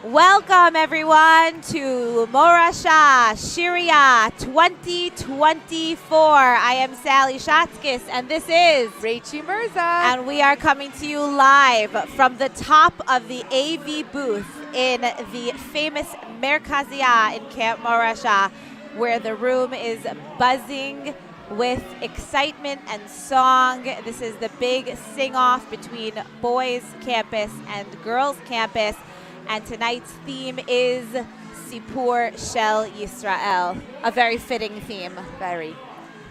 Welcome, everyone, to Morasha, Shiria 2024. I am Sally Shatskis, and this is Rachie Mirza. And we are coming to you live from the top of the AV booth in the famous Merkazia in Camp Morasha, where the room is buzzing with excitement and song. This is the big sing-off between boys' campus and girls' campus. And tonight's theme is סיפור של Yisrael, a very fitting theme. Very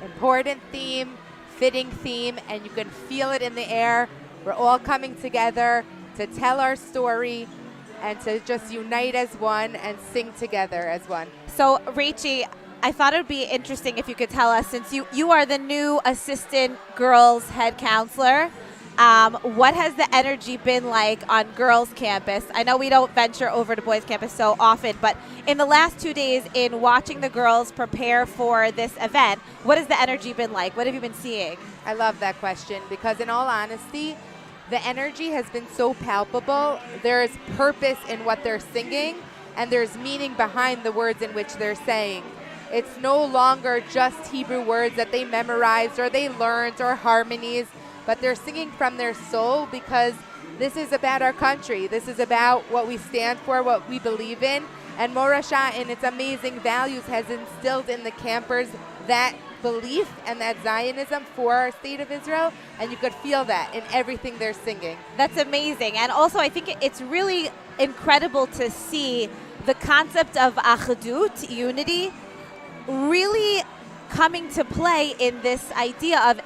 important theme, fitting theme, and you can feel it in the air. We're all coming together to tell our story and to just unite as one and sing together as one. So, Rachie, I thought it would be interesting if you could tell us, since you are the new assistant girls head counselor, what has the energy been like on girls' campus? I know we don't venture over to boys' campus so often, but in the last 2 days in watching the girls prepare for this event, what has the energy been like? What have you been seeing? I love that question because, in all honesty, the energy has been so palpable. There's purpose in what they're singing, and there's meaning behind the words in which they're saying. It's no longer just Hebrew words that they memorized or they learned or harmonies, but they're singing from their soul because this is about our country. This is about what we stand for, what we believe in. And Morasha, in its amazing values, has instilled in the campers that belief and that Zionism for our state of Israel. And you could feel that in everything they're singing. That's amazing. And also, I think it's really incredible to see the concept of achdut, unity, really coming to play in this idea of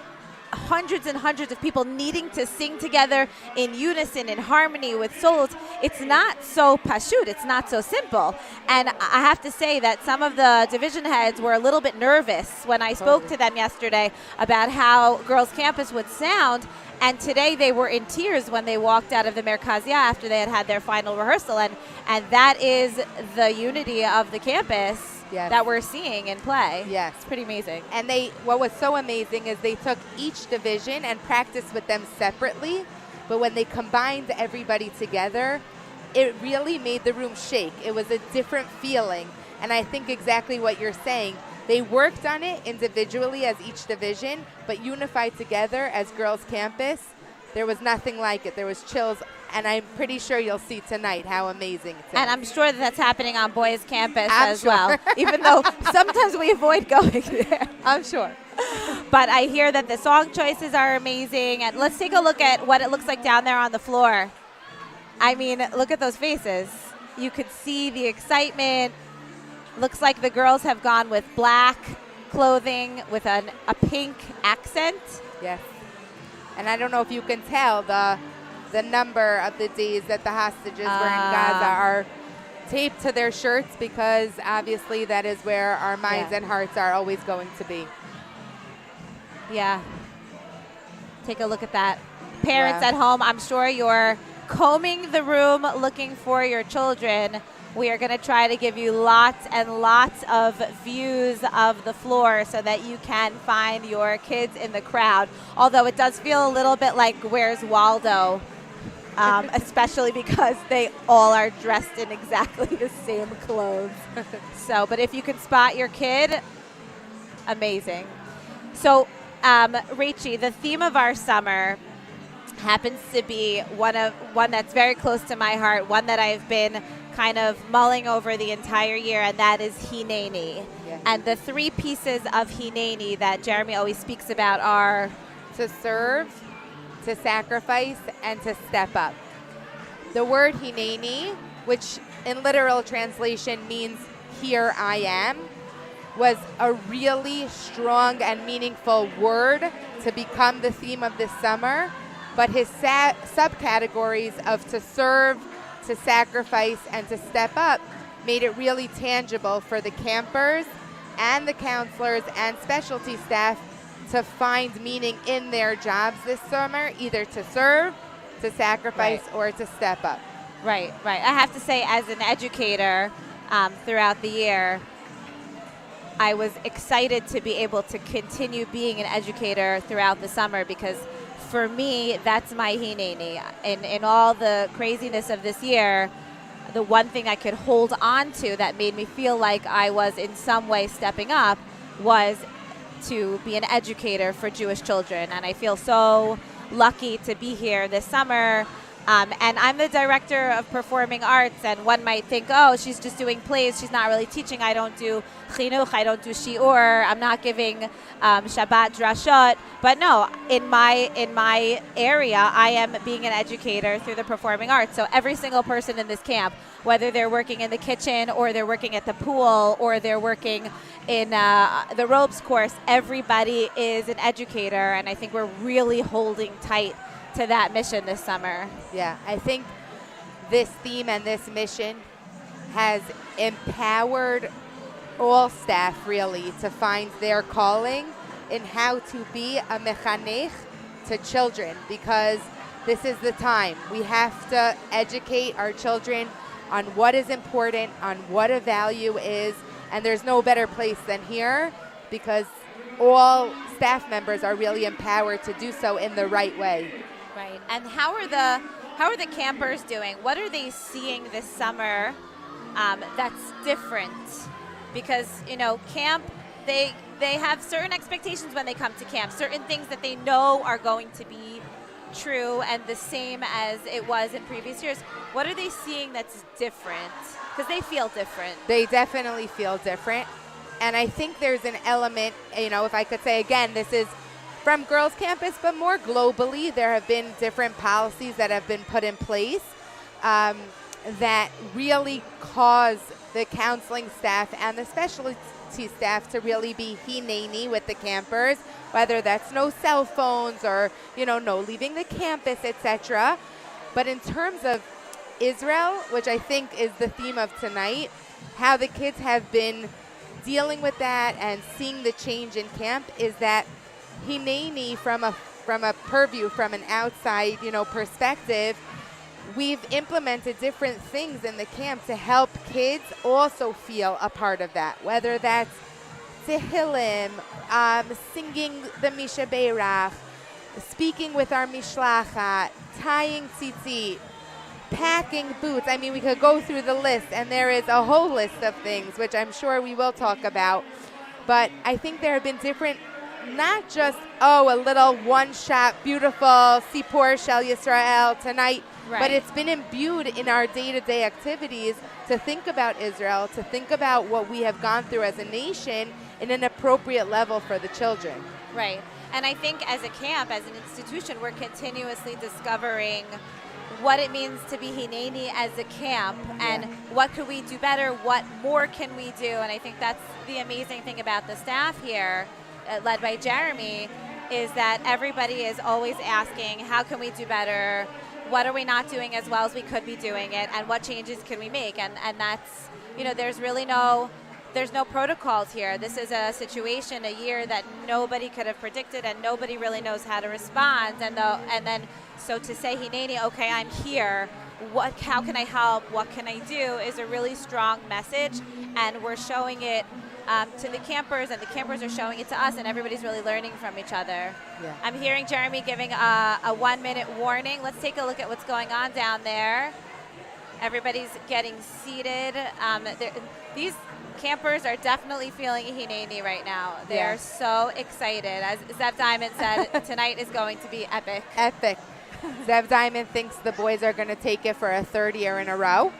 hundreds and hundreds of people needing to sing together in unison, in harmony with solos. It's not so pashut, it's not so simple. And I have to say that some of the division heads were a little bit nervous when I spoke to them yesterday about how girls' campus would sound. And today they were in tears when they walked out of the Merkazia after they had their final rehearsal. And that is the unity of the campus. Yes. That we're seeing in play. Yes. It's pretty amazing. And what was so amazing is they took each division and practiced with them separately, but when they combined everybody together, it really made the room shake. It was a different feeling. And I think exactly what you're saying. They worked on it individually as each division, but unified together as girls' campus, there was nothing like it. There was chills. And I'm pretty sure you'll see tonight how amazing it is. And I'm sure that's happening on boys' campus as well, even though sometimes we avoid going there. I'm sure. But I hear that the song choices are amazing. And let's take a look at what it looks like down there on the floor. I mean, look at those faces. You could see the excitement. Looks like the girls have gone with black clothing with a pink accent. Yes. And I don't know if you can tell the number of the days that the hostages were in Gaza are taped to their shirts because obviously that is where our minds and hearts are always going to be. Yeah. Take a look at that. Parents at home, I'm sure you're combing the room looking for your children. We are going to try to give you lots and lots of views of the floor so that you can find your kids in the crowd. Although it does feel a little bit like Where's Waldo? Especially because they all are dressed in exactly the same clothes. But if you can spot your kid, amazing. So, Rachie, the theme of our summer happens to be one that's very close to my heart, one that I've been kind of mulling over the entire year, and that is Hineni. Yeah. And the three pieces of Hineni that Jeremy always speaks about are to serve, to sacrifice, and to step up. The word Hineni, which in literal translation means here I am, was a really strong and meaningful word to become the theme of this summer. But his subcategories of to serve, to sacrifice, and to step up made it really tangible for the campers and the counselors and specialty staff to find meaning in their jobs this summer, either to serve, to sacrifice, or to step up. Right. I have to say, as an educator throughout the year, I was excited to be able to continue being an educator throughout the summer because for me, that's my Hineni. In all the craziness of this year, the one thing I could hold on to that made me feel like I was in some way stepping up was to be an educator for Jewish children. And I feel so lucky to be here this summer. And I'm the director of performing arts, and one might think, oh, she's just doing plays, she's not really teaching. I don't do chinuch, I don't do shiur, I'm not giving Shabbat drashot. But no, in my area, I am being an educator through the performing arts. So every single person in this camp, whether they're working in the kitchen or they're working at the pool or they're working in the ropes course, everybody is an educator, and I think we're really holding tight to that mission this summer. Yeah, I think this theme and this mission has empowered all staff really to find their calling in how to be a mechanech to children, because this is the time. We have to educate our children on what is important, on what a value is, and there's no better place than here, because all staff members are really empowered to do so in the right way. Right. And how are the campers doing? What are they seeing this summer that's different? Because, camp, they have certain expectations when they come to camp, certain things that they know are going to be true and the same as it was in previous years. What are they seeing that's different? Because they feel different. They definitely feel different. And I think there's an element, if I could say again, this is from Girls Campus, but more globally, there have been different policies that have been put in place that really cause the counseling staff and the specialty staff to really be Hineni with the campers, whether that's no cell phones or, no leaving the campus, etc. But in terms of Israel, which I think is the theme of tonight, how the kids have been dealing with that and seeing the change in camp is that Hineni, from a purview, from an outside, perspective, we've implemented different things in the camp to help kids also feel a part of that, whether that's tefilah, singing the Misha Beirach, speaking with our Mishlat, tying tzitzit, packing boots. I mean, we could go through the list, and there is a whole list of things, which I'm sure we will talk about. But I think there have been different, not just, a little one-shot, beautiful סיפור של Israel tonight, right, but it's been imbued in our day-to-day activities to think about Israel, to think about what we have gone through as a nation in an appropriate level for the children. Right. And I think as a camp, as an institution, we're continuously discovering what it means to be Hineni as a camp, and what could we do better, what more can we do. And I think that's the amazing thing about the staff here, led by Jeremy, is that everybody is always asking, how can we do better? What are we not doing as well as we could be doing it? And what changes can we make? And that's, there's really there's no protocols here. This is a situation, a year that nobody could have predicted, and nobody really knows how to respond. And then, so to say, Hineni, okay, I'm here. How can I help? What can I do? Is a really strong message, and we're showing it to the campers, and the campers are showing it to us, and everybody's really learning from each other. Yeah. I'm hearing Jeremy giving a 1-minute warning. Let's take a look at what's going on down there. Everybody's getting seated. These campers are definitely feeling Hineni right now. They are so excited. As Zev Diamond said, tonight is going to be epic. Epic. Zev Diamond thinks the boys are going to take it for a third year in a row.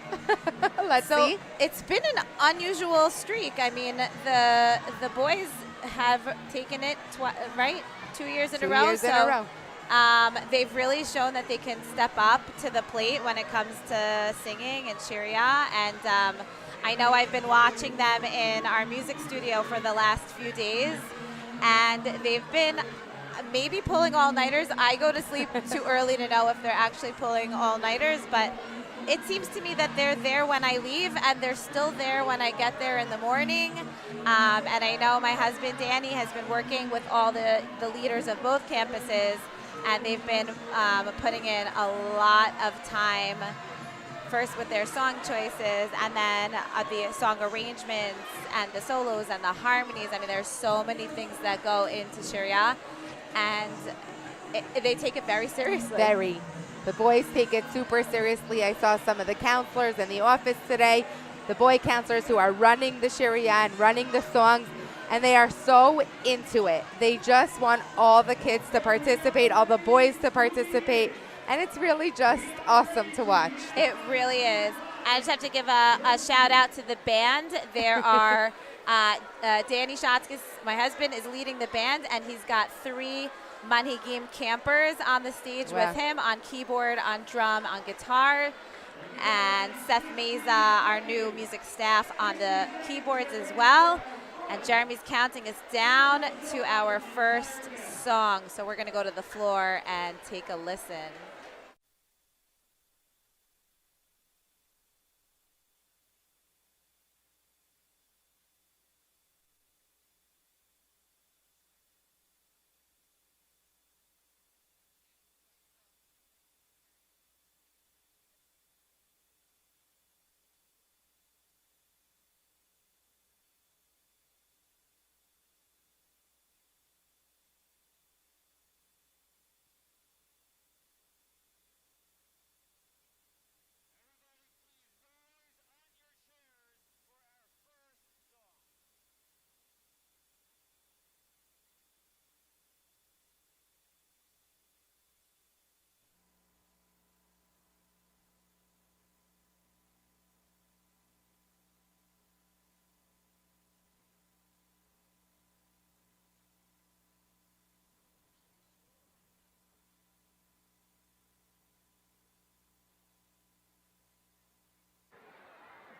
Let's see. It's been an unusual streak. I mean, the boys have taken it, 2 years in a row. 2 years in a row. They've really shown that they can step up to the plate when it comes to singing and Shiria. And I know I've been watching them in our music studio for the last few days, and they've been maybe pulling all-nighters. I go to sleep too early to know if they're actually pulling all-nighters, but it seems to me that they're there when I leave, and they're still there when I get there in the morning. And I know my husband, Danny, has been working with all the leaders of both campuses, and they've been putting in a lot of time, first with their song choices, and then the song arrangements and the solos and the harmonies. I mean, there's so many things that go into Shiria. and they take it very seriously. Very. The boys take it super seriously. I saw some of the counselors in the office today, the boy counselors who are running the Shiria and running the songs, and they are so into it. They just want all the kids to participate, all the boys to participate, and it's really just awesome to watch. It really is. I just have to give a shout out to the band. There are Danny Shotzkis, my husband, is leading the band, and he's got 3 Manhigim campers on the stage with him, on keyboard, on drum, on guitar, and Seth Meza, our new music staff, on the keyboards as well. And Jeremy's counting us down to our first song. So we're going to go to the floor and take a listen.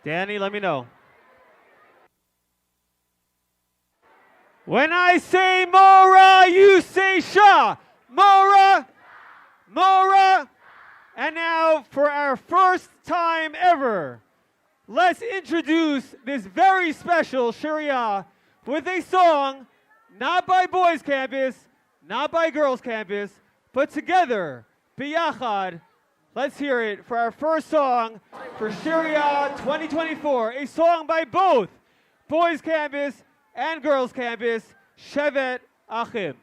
Danny, let me know. When I say Mora, you say Shah. Mora, Mora. And now for our first time ever, let's introduce this very special Shiria with a song not by Boys Campus, not by Girls Campus, but together, biyachad. Let's hear it for our first song for Shiria 2024, a song by both Boys Campus and Girls Campus, Shevet Achim.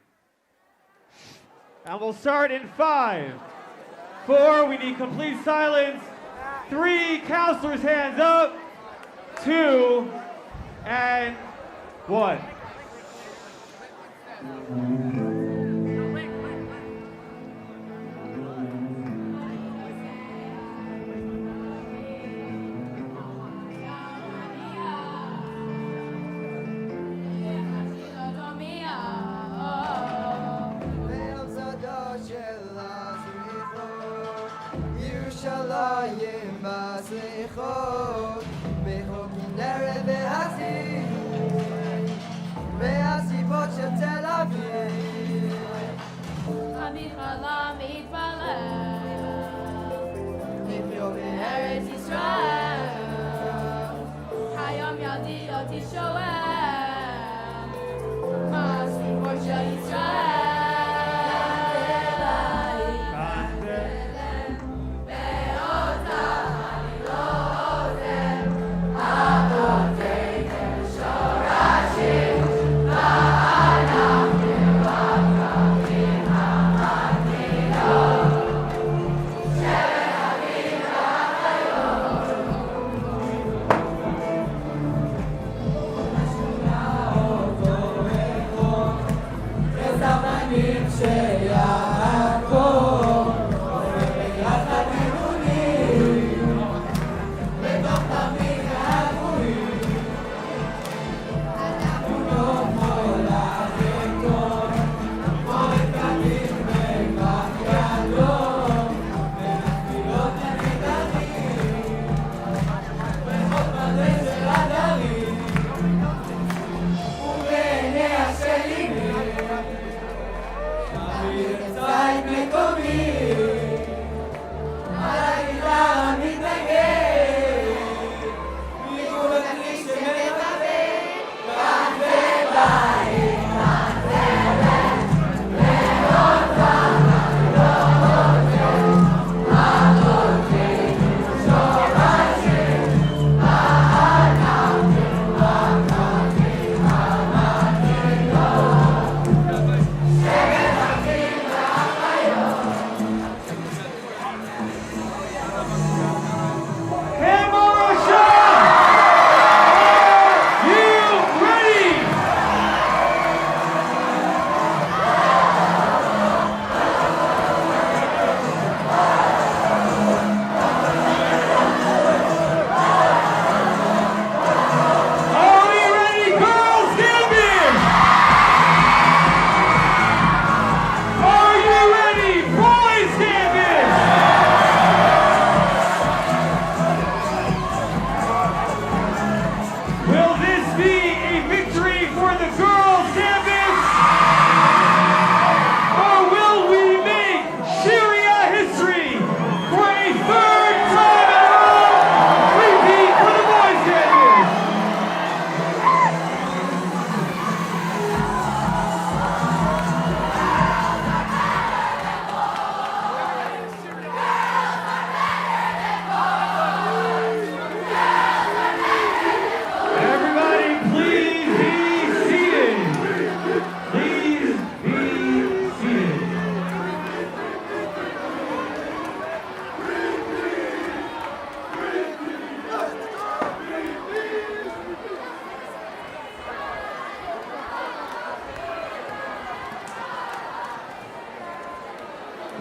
And we'll start in 5, 4, we need complete silence, 3, counselors hands up, 2, and 1.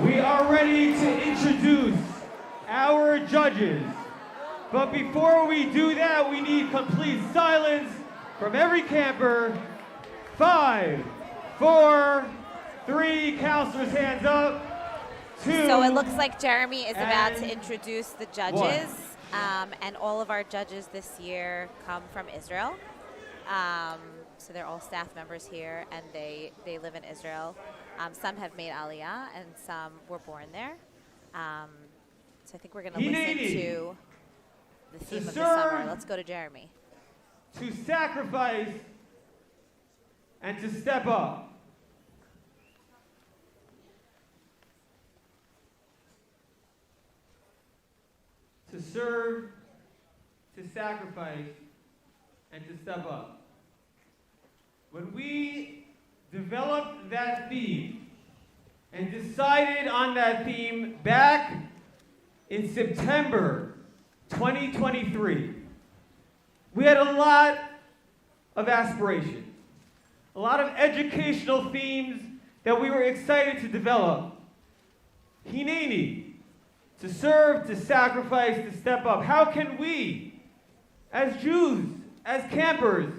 we are ready to introduce our judges. But before we do that, we need complete silence from every camper. 5, 4, 3, counselors, hands up. 2. So it looks like Jeremy is about to introduce the judges. 1. And all of our judges this year come from Israel. So they're all staff members here, and they live in Israel. Some have made Aliyah, and some were born there. So I think we're going to listen to the theme of the summer. Let's go to Jeremy. To sacrifice and to step up. To serve, to sacrifice, and to step up. When we developed that theme and decided on that theme back in September 2023, we had a lot of aspiration, a lot of educational themes that we were excited to develop. Hineni, to serve, to sacrifice, to step up. How can we, as Jews, as campers,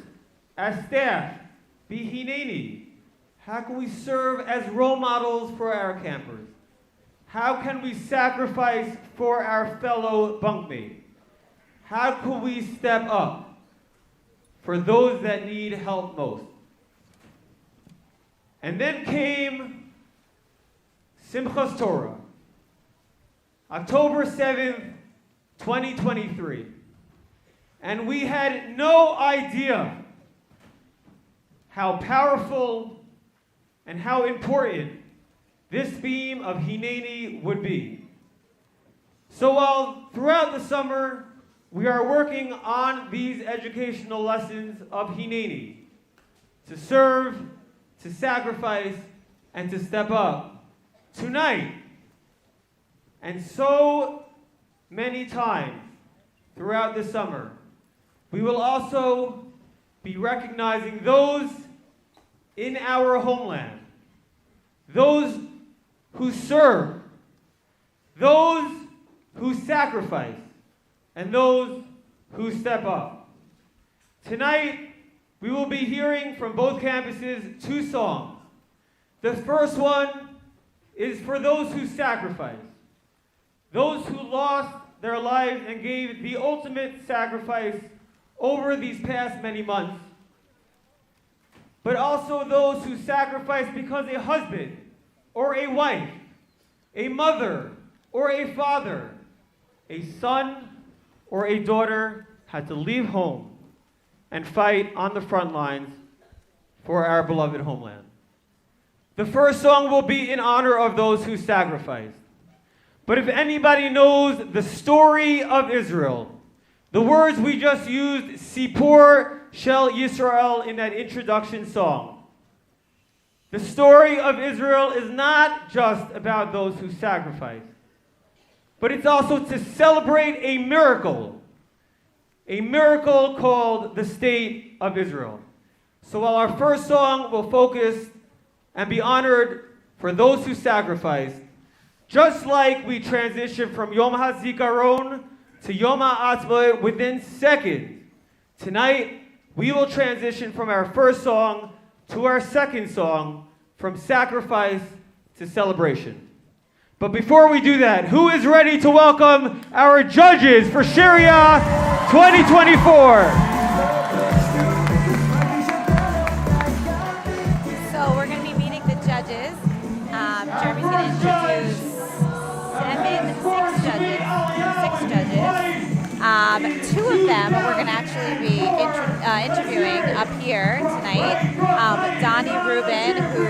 as staff, be Hineni? How can we serve as role models for our campers? How can we sacrifice for our fellow bunkmates? How can we step up for those that need help most? And then came Simchas Torah, October 7th, 2023. And we had no idea how powerful and how important this theme of Hineni would be. So while throughout the summer we are working on these educational lessons of Hineni, to serve, to sacrifice, and to step up, tonight, and so many times throughout the summer, we will also be recognizing those in our homeland, those who serve, those who sacrifice, and those who step up. Tonight, we will be hearing from both campuses 2 songs. The first one is for those who sacrifice, those who lost their lives and gave the ultimate sacrifice over these past many months, but also those who sacrifice because a husband or a wife, a mother or a father, a son or a daughter had to leave home and fight on the front lines for our beloved homeland. The first song will be in honor of those who sacrificed. But if anybody knows the story of Israel, the words we just used, סיפור של Yisrael, in that introduction song, the story of Israel is not just about those who sacrifice, but it's also to celebrate a miracle called the State of Israel. So while our first song will focus and be honored for those who sacrifice, just like we transition from Yom HaZikaron to Yom HaAtzmaut within seconds, tonight we will transition from our first song to our second song, from sacrifice to celebration. But before we do that, who is ready to welcome our judges for Shiria 2024? So we're going to be meeting the judges. Jeremy's going to introduce six judges. 2 of them we're going to actually be interviewing up here tonight. Donnie Rubin, who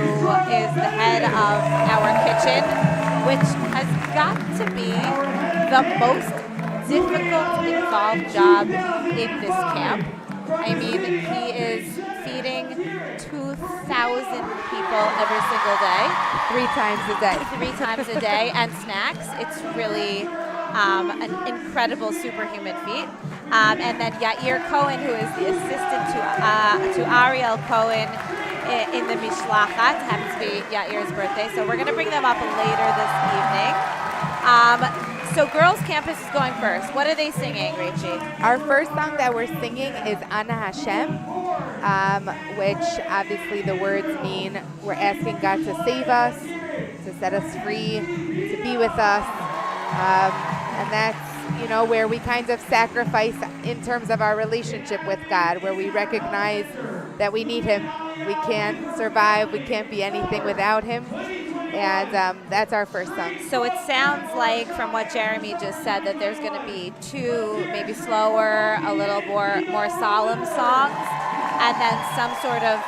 is the head of our kitchen, which has got to be the most difficult, involved job in this camp. I mean, he is feeding 2,000 people every single day. 3 times a day. 3 times a day, and snacks. It's really an incredible superhuman feat. And then Yair Cohen, who is the assistant to Ariel Cohen, in the Mishlat. Happens to be Yair's birthday, so we're going to bring them up later this evening. So Girls Campus is going first. What are they singing, Rachie? Our first song that we're singing is Ana Hashem, which obviously the words mean we're asking God to save us, to set us free, to be with us. And that's, you know, where we kind of sacrifice in terms of our relationship with God, where we recognize that we need Him. We can't survive. We can't be anything without Him. And that's our first song. So it sounds like, from what Jeremy just said, that there's going to be two maybe slower, a little more solemn songs, and then some sort of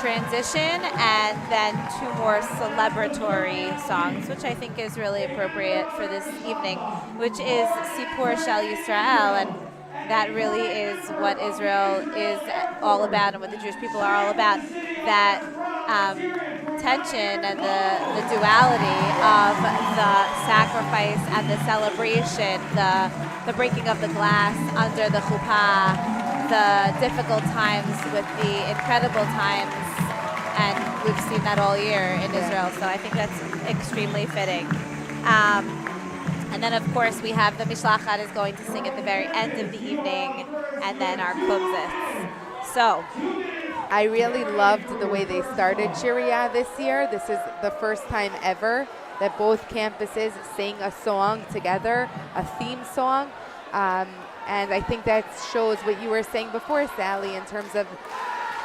transition, and then two more celebratory songs, which I think is really appropriate for this evening, which is סיפור של Israel, and that really is what Israel is all about and what the Jewish people are all about, that tension and the duality of the sacrifice and the celebration, the breaking of the glass under the chuppah, the difficult times with the incredible times, and we've seen that all year in Israel, so I think that's extremely fitting. And then, of course, we have the Mishlat is going to sing at the very end of the evening, and then our kumzis. So, I really loved the way they started Shiria this year. This is the first time ever that both campuses sing a song together, a theme song. And I think that shows what you were saying before, Sally, in terms of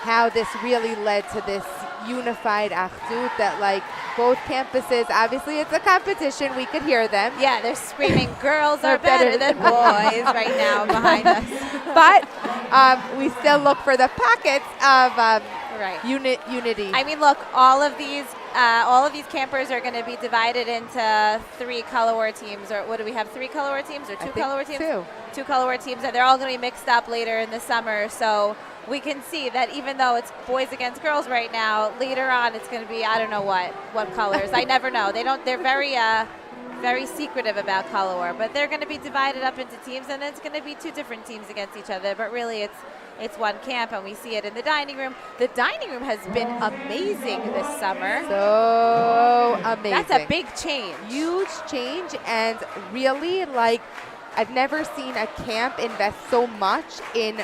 how this really led to this unified achdut, that like both campuses, obviously it's a competition, we could hear them. Yeah, they're screaming, girls are better than boys right now behind us. But we still look for the pockets of unity. I mean, look, all of these campers are going to be divided into 3 color war teams, or what do we have, 3 color war teams or 2 color war teams? 2 color war teams, and they're all going to be mixed up later in the summer, so we can see that even though it's boys against girls right now, later on it's going to be, I don't know what colors. I never know. They're very secretive about color war, but they're going to be divided up into teams, and it's going to be 2 different teams against each other, but really it's one camp, and we see it in the dining room. The dining room has been amazing this summer. So amazing. That's a big change. Huge change, and really, like, I've never seen a camp invest so much in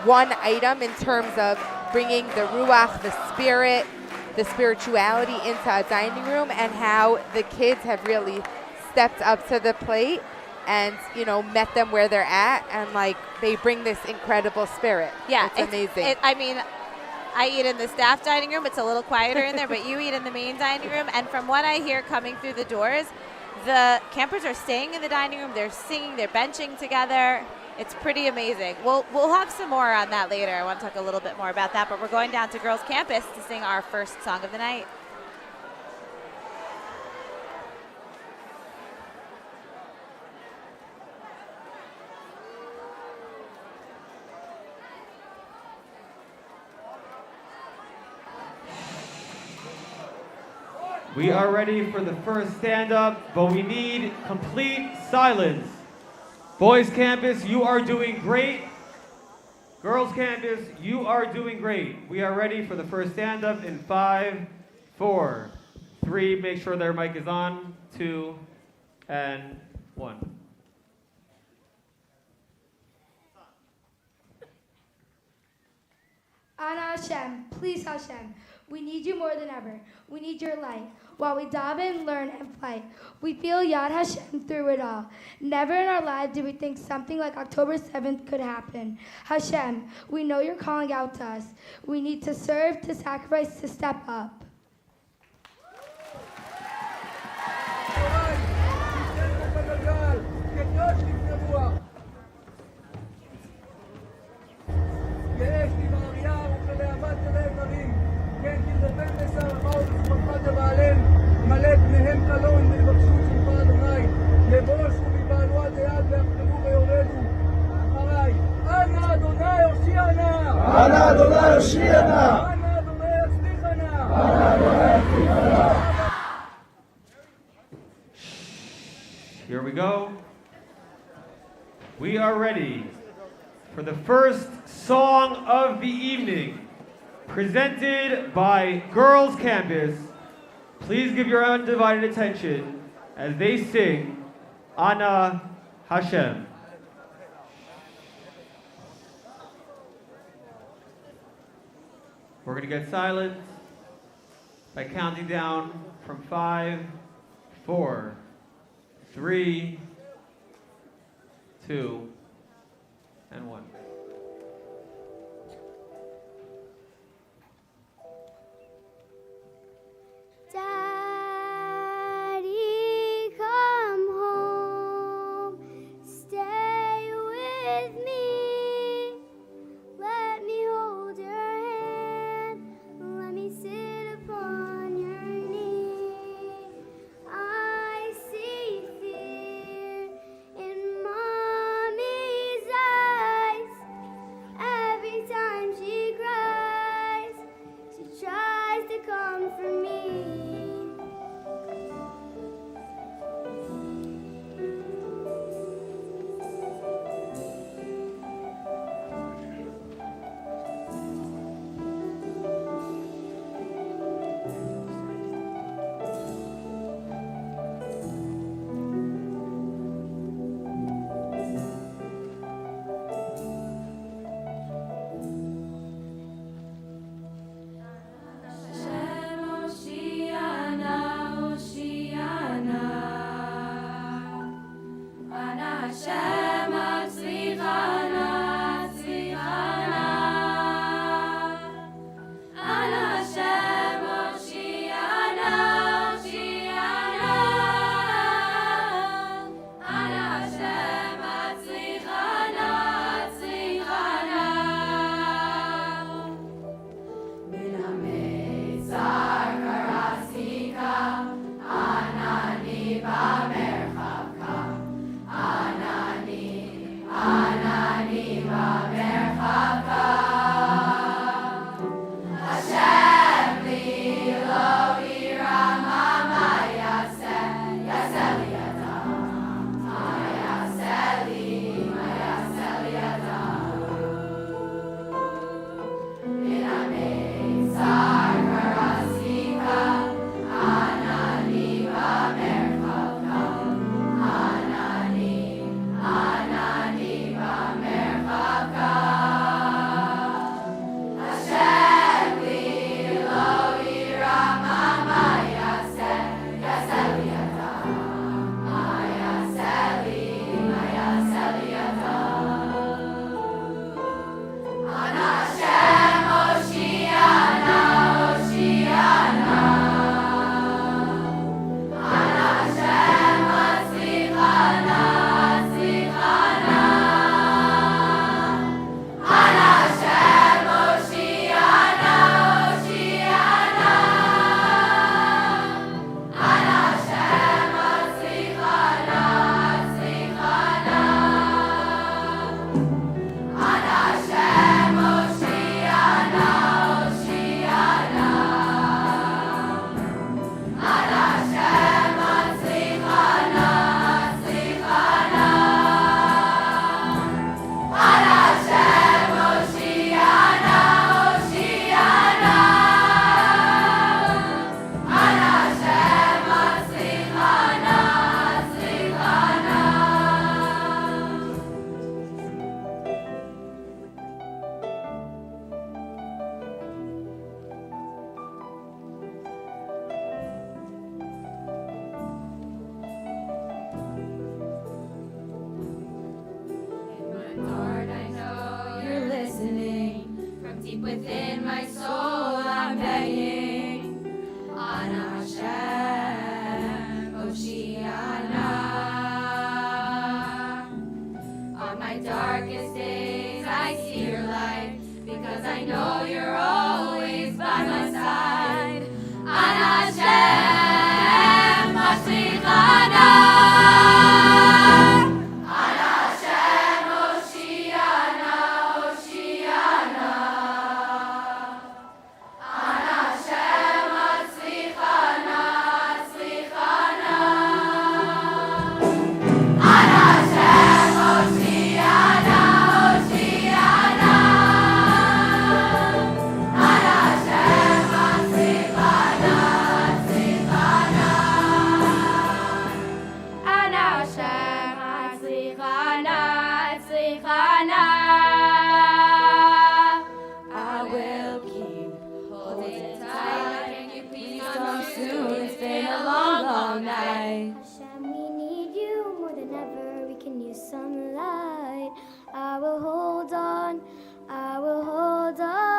one item in terms of bringing the ruach, the spirit, the spirituality into a dining room, and how the kids have really stepped up to the plate and, you know, met them where they're at, and like they bring this incredible spirit. Yeah, it's amazing. I mean, I eat in the staff dining room. It's a little quieter in there, but you eat in the main dining room, and from what I hear coming through the doors, the campers are staying in the dining room. They're singing, they're benching together. It's pretty amazing. We'll have some more on that later. I want to talk a little bit more about that, but we're going down to Girls Campus to sing our first song of the night. We are ready for the first stand-up, but we need complete silence. Boys Campus, you are doing great. Girls Campus, you are doing great. We are ready for the first stand-up in 5, 4, 3. Make sure their mic is on. 2, and 1. Ana Hashem, please Hashem, we need you more than ever. We need your light. While we daven, learn, and fight, we feel Yad Hashem through it all. Never in our lives did we think something like October 7th could happen. Hashem, we know you're calling out to us. We need to serve, to sacrifice, to step up. מלא פניהם קלון ויבקשו שמך אדוני יבושו ויבעלו עד היד ויחפרו ויורדו אחריי אנא אדוני הושיע נא אנא אדוני הושיע נא אנא אדוני יצליח נא אנא אדוני יצליח נא. Here we go. We are ready for the first song of the evening. presented by Girls Campus. Please give your undivided attention as they sing Ana Hashem. We're going to get silent by counting down from 5, 4, 3, 2, and 1. Daddy, come home, stay with me, let me hold your hand, let me sit upon your knee. I see fear in mommy's eyes, night. Hashem, we need you more than ever. We can use some light. I will hold on. I will hold on.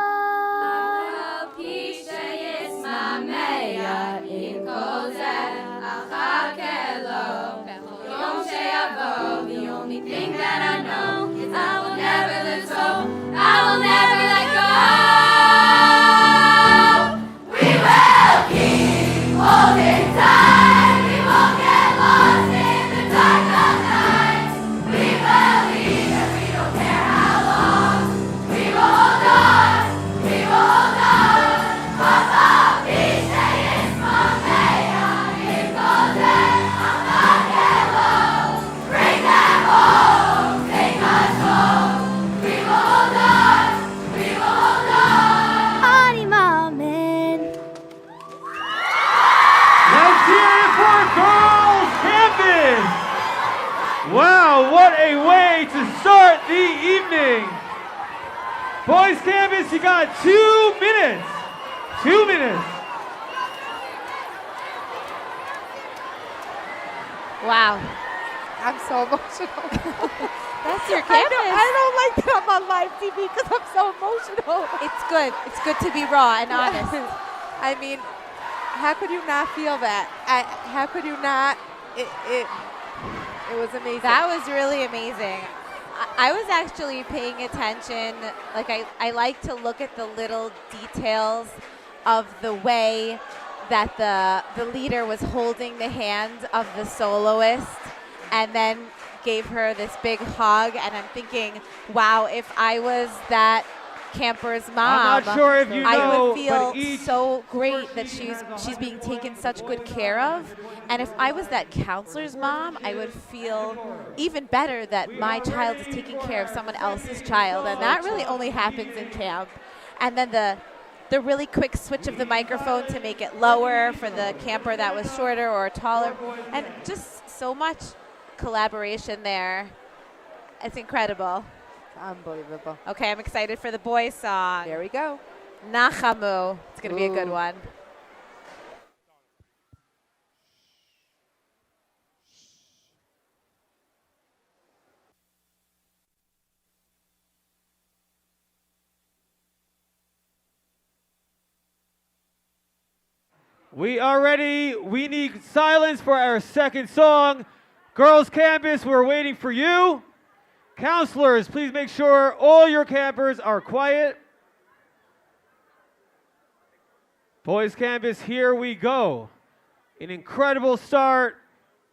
The only thing that I know is I will never let go. I will never let go. We will keep holding tight. We won't get lost in the dark of night. We believe that we don't care how long. We will hold on. We will hold on. Papa, please say it's Monday. It goes in. I'm not get low. Bring them home. Take us home. We will hold on. We will hold on. Honey, mom, and Let's hear it for Girls Campus! Wow, what a way to start the evening! Boys Campus, you got 2 minutes. 2 minutes. Wow. I'm so emotional. That's your campus. I don't like that I'm on live TV because I'm so emotional. It's good. It's good to be raw and honest. I mean, how could you not feel that? How could you not? It was amazing. That was really amazing. I was actually paying attention. Like I like to look at the little details of the way that the leader was holding the hand of the soloist and then gave her this big hug. And I'm thinking, wow, if I was that camper's mom, I'm not sure if you I know, would feel but each so great that she's being taken such good care of. And if I was that counselor's mom, I would feel even better that my child is taking care of someone else's child. And that really only happens in camp. And then the really quick switch of the microphone to make it lower for the camper that was shorter or taller. And just so much collaboration there. It's incredible. Unbelievable. Okay, I'm excited for the boys' song. There we go. Nachamu. It's going to be a good Ooh. one. We are ready. We need silence for our second song. Girls Campus, we're waiting for you. Counselors, please make sure all your campers are quiet. Boys Campus, here we go. An incredible start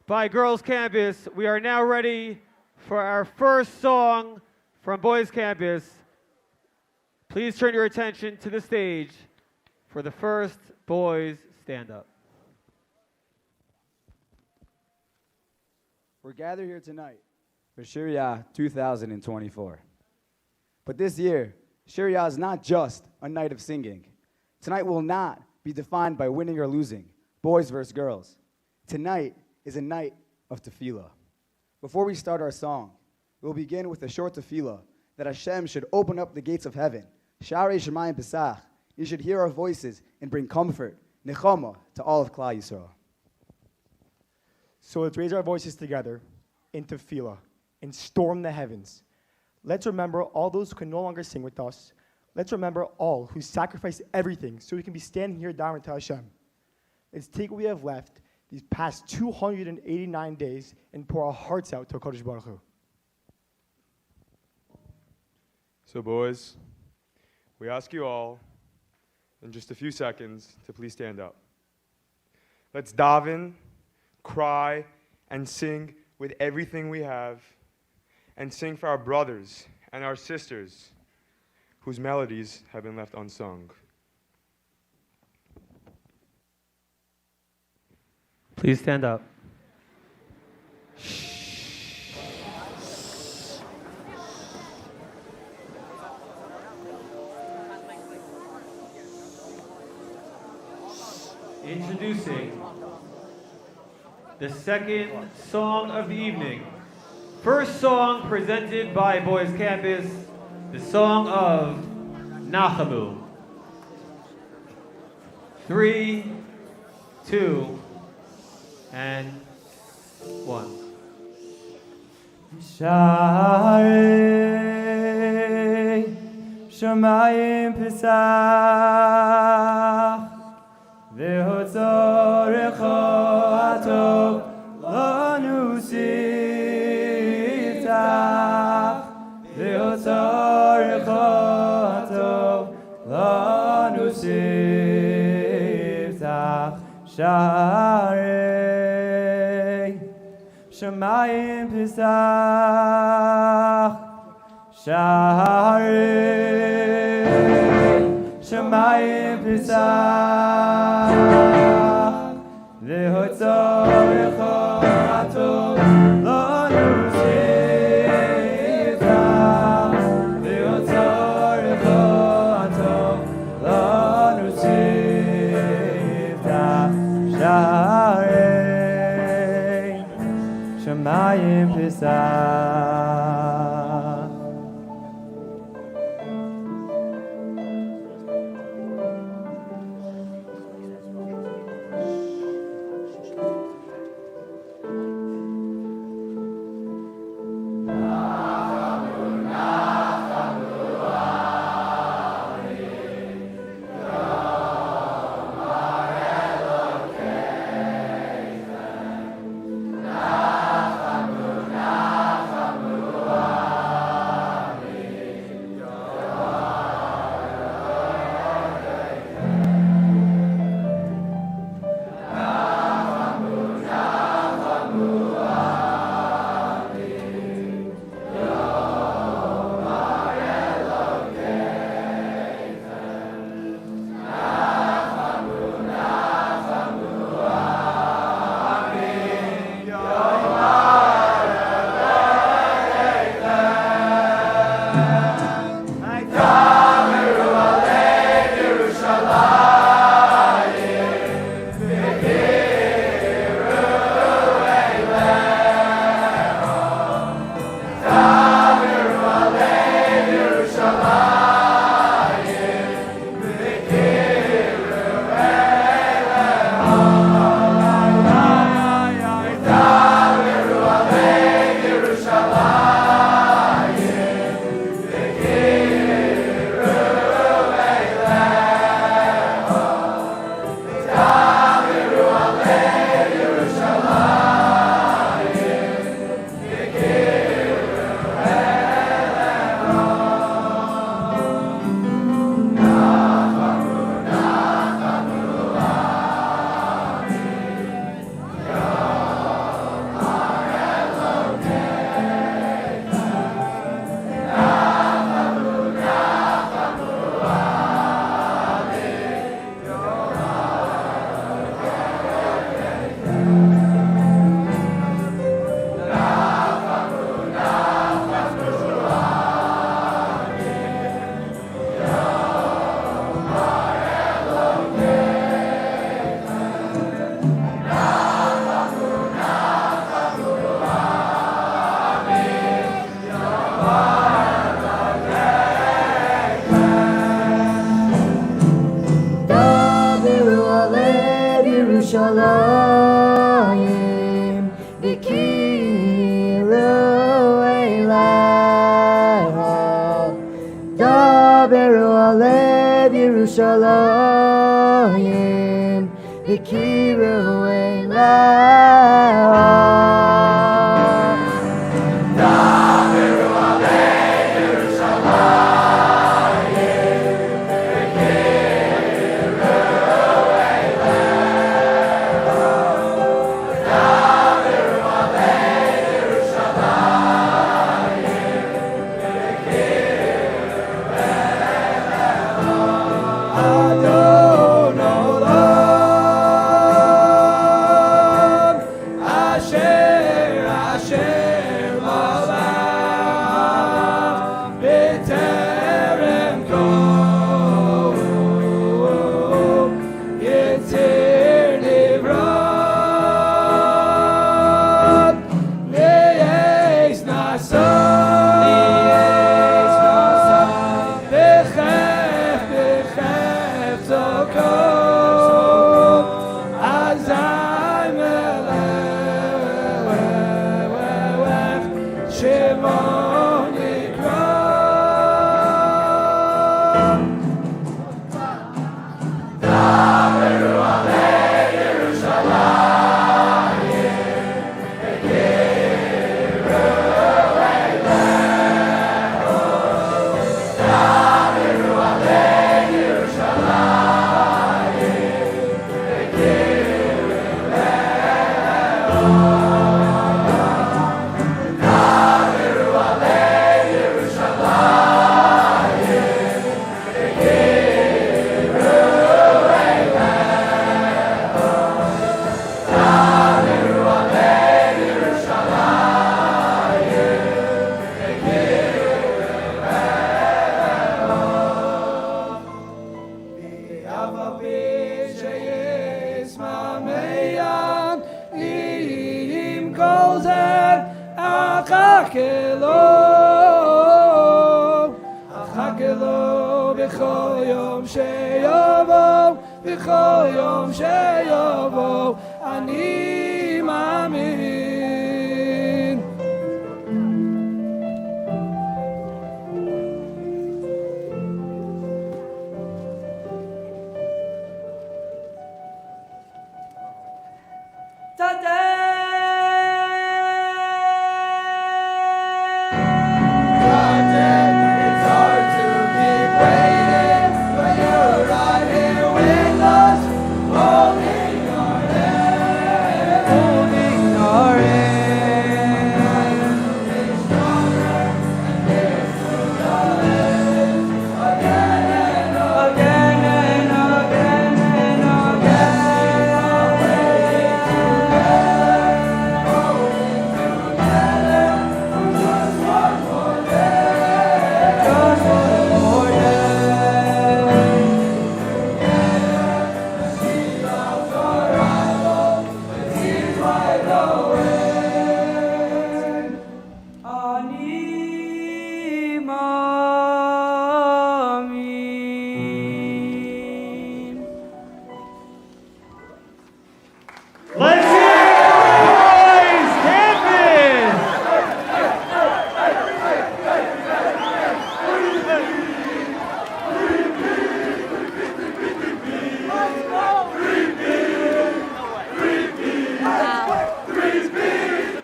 by Girls Campus. We are now ready for our first song from Boys Campus. Please turn your attention to the stage for the first boys stand up. We're gathered here tonight for Shiria 2024. But this year, Shiria is not just a night of singing. Tonight will not be defined by winning or losing, boys versus girls. Tonight is a night of tefilah. Before we start our song, we'll begin with a short tefilah that Hashem should open up the gates of heaven. Sharei Shemayim Pesach. You should hear our voices and bring comfort, nechama, to all of Klal Yisrael. So let's raise our voices together in tefilah and storm the heavens. Let's remember all those who can no longer sing with us. Let's remember all who sacrificed everything so we can be standing here davening to Hashem. Let's take what we have left these past 289 days and pour our hearts out to HaKadosh Baruch Hu. So boys, we ask you all in just a few seconds to please stand up. Let's daven, cry, and sing with everything we have, and sing for our brothers and our sisters whose melodies have been left unsung. Please stand up. Introducing the second song of the evening. First song presented by Boys Campus, the song of Nachamu. 3, 2, and 1. Sha'arei Shamayim Pesach Ve'hotzorecho Hatov Lanu Siftach Ve'hotzorecho Hatov Lanu Siftach Sha'arei Shamayim Pesach Sha'arei Shamayim Pesach Ve'hotzorecho Hatov Lanu Siftach Ve'hotzorecho Hatov Lanu Siftach Sha'arei Shamayim Pesach. Yerushalayim v'kiru eilecha Daberu alev Yerushalayim v'kiru eilecha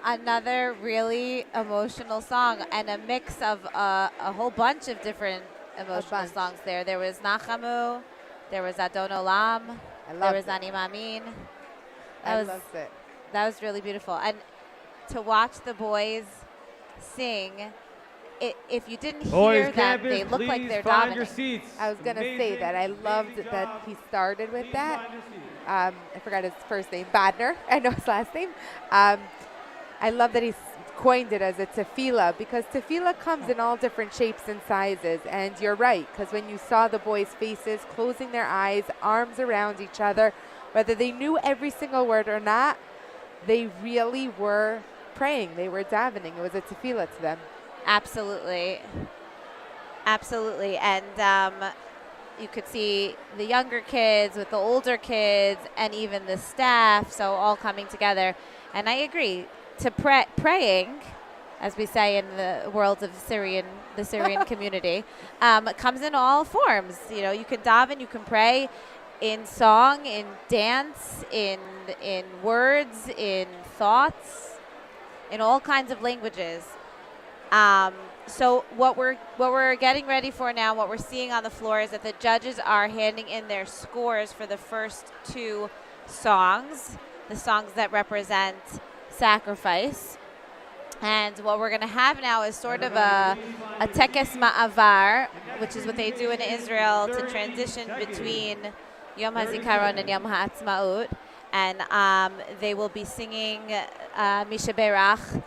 Another really emotional song and a mix of a whole bunch of different emotional songs there. There was Nachamu, there was Adon Olam, there was Ani Mamin. I loved it. That was really beautiful. And to watch the boys sing, if you didn't hear them, they look like they're dominating. I was going to say that. I loved that he started with that. I forgot his first name, Badner. I know his last name. I love that he's coined it as a tefilah, because tefilah comes in all different shapes and sizes. And you're right, because when you saw the boys' faces closing their eyes, arms around each other, whether they knew every single word or not, they really were praying. They were davening. It was a tefilah to them. Absolutely. Absolutely. And you could see the younger kids with the older kids and even the staff, so all coming together. And I agree. To praying, as we say in the world of the Syrian community, comes in all forms. You know, you can daven, you can pray in song, in dance, in words, in thoughts, in all kinds of languages. So what we're getting ready for now, what we're seeing on the floor, is that the judges are handing in their scores for the first two songs, the songs that represent sacrifice. And what we're going to have now is sort of a tekes ma'avar, which is what they do in Israel to transition between Yom HaZikaron and Yom HaAtzmaut. And they will be singing Misha Berach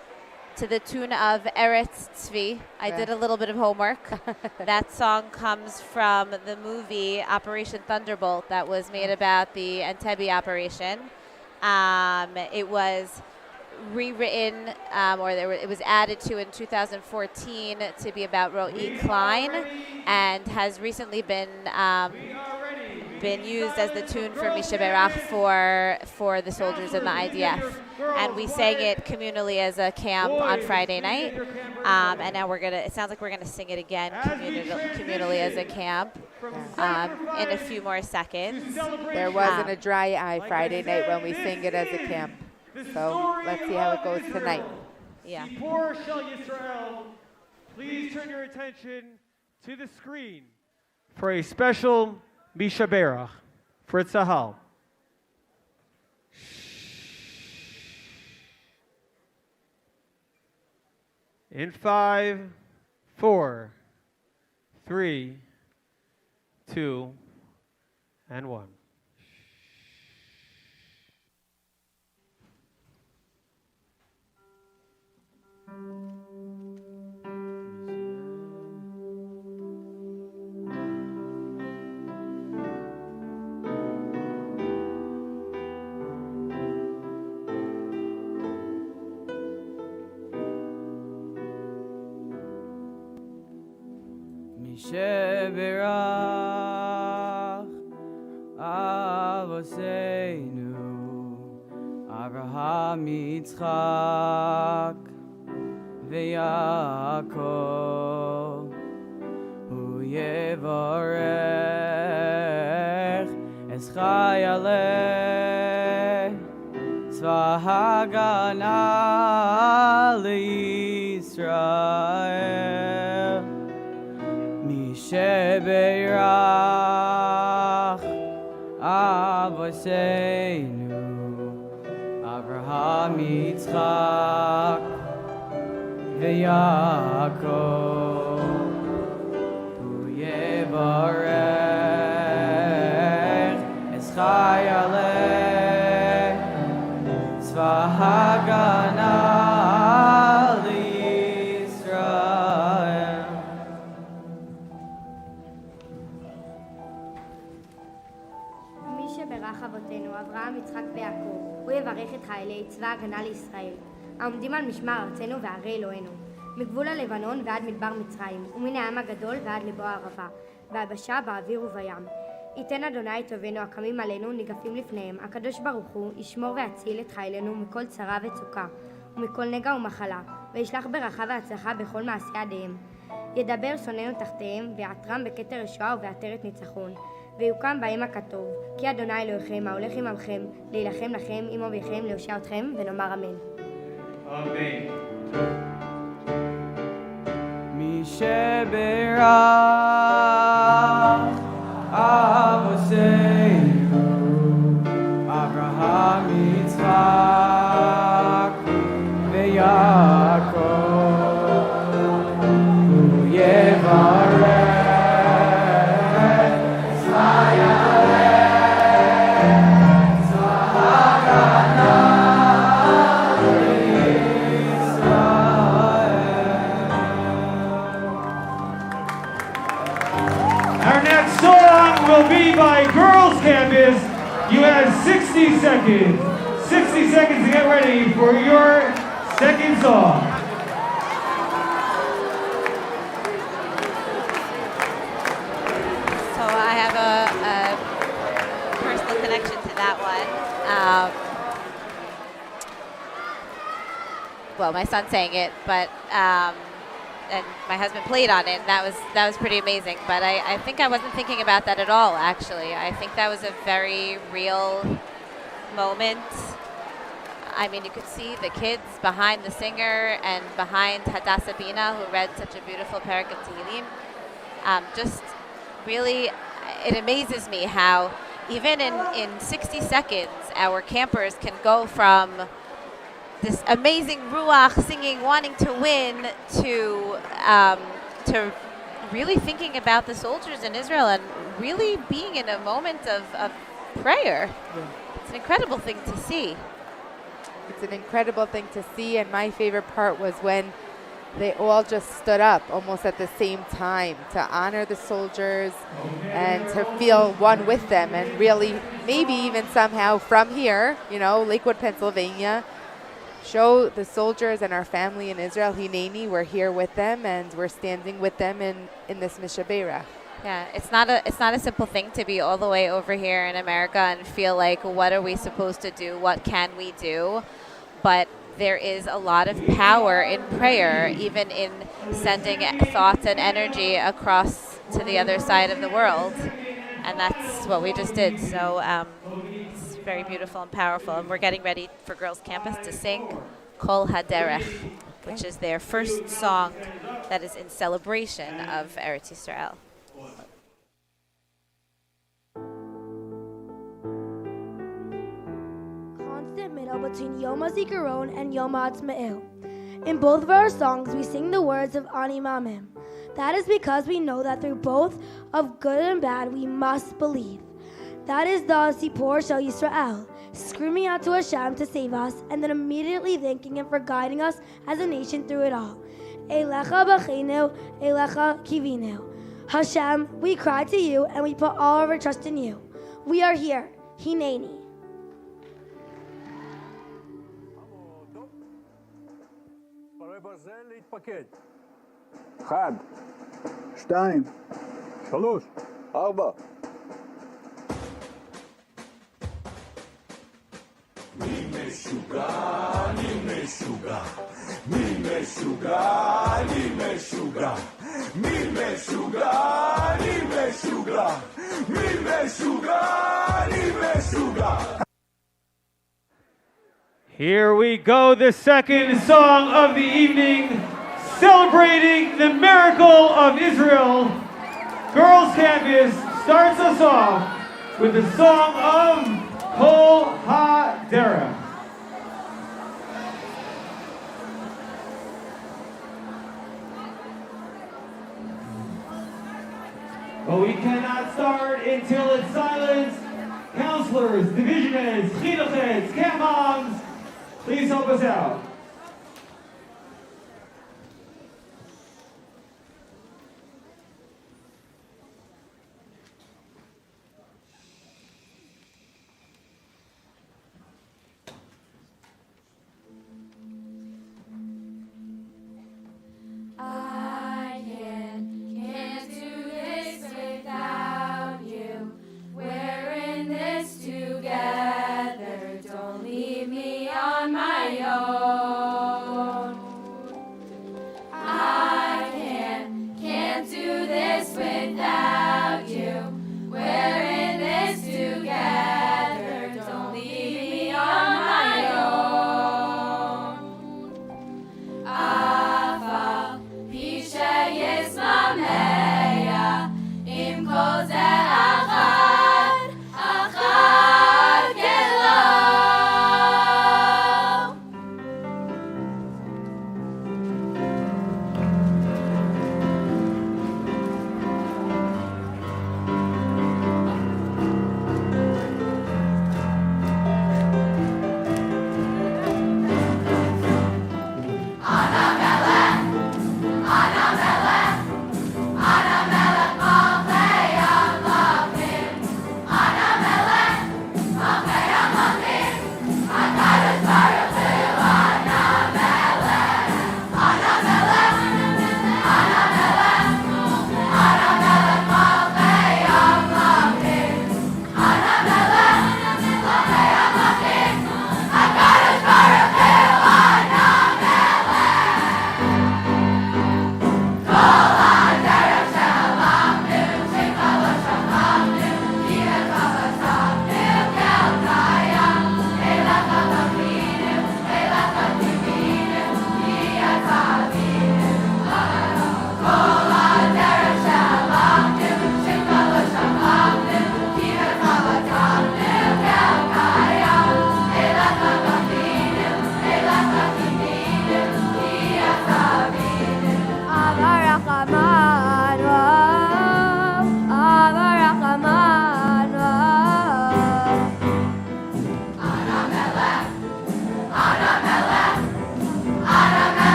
to the tune of Eretz Tzvi. I did a little bit of homework. That song comes from the movie Operation Thunderbolt that was made about the Entebbe operation. It was rewritten, it was added to in 2014 to be about Ro'i Klein, and has recently been been used as the tune for Mishaberach for the soldiers in the IDF. And we sang it communally as a camp on Friday night. And now it sounds like we're going to sing it again communally as a camp in a few more seconds. There wasn't a dry eye Friday night when we sing it as a camp. So let's see how it goes tonight. Yeah. סיפור של Israel, please turn your attention to the screen for a special Mishaberach for Tzahal. In 5, 4, 3, 2, and 1. Sheberach Avoseinu Avraham Yitzchak V'Yaakov Hu Yevarech Es Chayalei Tzva Hagana LeYisrael Sheberach Avoseinu Avraham Yitzchak V'Yaakov Hu Yevarech Es Chayalei Tzva Hagana אברהם, יצחק ויעקב, הוא יברך את חיילי צבא הגנה לישראל, העומדים על משמר ארצנו וערי אלוהינו, מגבול הלבנון ועד מדבר מצרים, ומן הים הגדול ועד לבוא הערבה, והיבשה באוויר ובים. ייתן אדוני טובנו הקמים עלינו ניגפים לפניהם, הקדוש ברוך הוא ישמור ויציל את חיילינו מכל צרה וצוקה, ומכל נגע ומחלה, וישלח ברכה והצלחה בכל מעשי ידיהם. ידבר שונאינו תחתיהם, ויעטרם בכתר ישועה ובעטרת ניצחון. ויוקם בהם הכתוב, כי אדוני אלוהיכם ההולך עמכם, להילחם לכם עם אויביכם, להושיע אתכם, ונאמר אמן. אמן. Mishaberach Avoseinu Avraham Yitzchak V'Yaakov Hu Yevarech Will be by Girls Campus. You have 60 seconds. 60 seconds to get ready for your second song. So I have a personal connection to that one. Well, my son sang it, but and my husband played on it, and that was pretty amazing. But I think I wasn't thinking about that at all, actually. I think that was a very real moment. I mean, you could see the kids behind the singer and behind Hadassah Bina, who read such a beautiful parak of Tehillim. Just really, it amazes me how even in 60 seconds, our campers can go from this amazing ruach singing, wanting to win, to really thinking about the soldiers in Israel and really being in a moment of prayer. Yeah. It's an incredible thing to see. It's an incredible thing to see, and my favorite part was when they all just stood up almost at the same time to honor the soldiers and to feel one with them, and really maybe even somehow from here, Lakewood, Pennsylvania, show the soldiers and our family in Israel, Hineni, we're here with them and we're standing with them in this Mishaberach. Yeah, it's not a simple thing to be all the way over here in America and feel like, what are we supposed to do? What can we do? But there is a lot of power in prayer, even in sending thoughts and energy across to the other side of the world. And that's what we just did. So it's very beautiful and powerful. And we're getting ready for Girls Campus to sing Kol HaDerech, which is their first song that is in celebration of Eretz Yisrael. Constant middle between Yom HaZikaron and Yom HaAtzmaut. In both of our songs, we sing the words of Ani Mamim. That is because we know that through both of good and bad, we must believe. That is the סיפור של Yisrael, screaming out to Hashem to save us, and then immediately thanking Him for guiding us as a nation through it all. Eilecha b'cheinu, Eilecha kivinu. Hashem, we cry to you, and we put all of our trust in you. We are here. Hineni. להתפקד. 1, 2, 3, 4. מי משוגע, אני משוגע. מי משוגע, אני משוגע. מי משוגע, אני משוגע. מי משוגע, אני משוגע. Here we go, the second song of the evening, celebrating the miracle of Israel. Girls Campus starts us off with the song of Kol HaDerech. But we cannot start until it's silenced. Counselors, division heads, chinuch heads, camp moms, please help us out. I can't do this without you. We're in this together. Don't leave me on my own.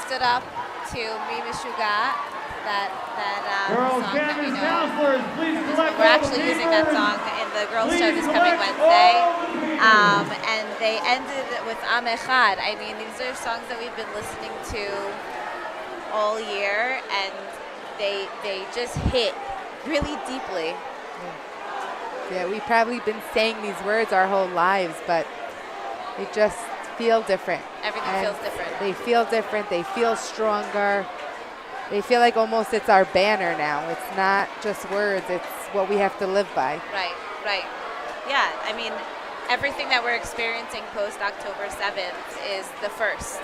stood up to Mi Mishuga, that Girls song that we Campus know. counselors, please collect We're actually using that song in the girls' show this coming Wednesday. And they ended with Am Echad. I mean, these are songs that we've been listening to all year, and they just hit really deeply. Yeah, we've probably been saying these words our whole lives, but they just feel different. Everything And feels different. They feel different. They feel stronger. They feel like almost it's our banner now. It's not just words. It's what we have to live by. Right. Yeah, I mean, everything that we're experiencing post-October 7th is the first,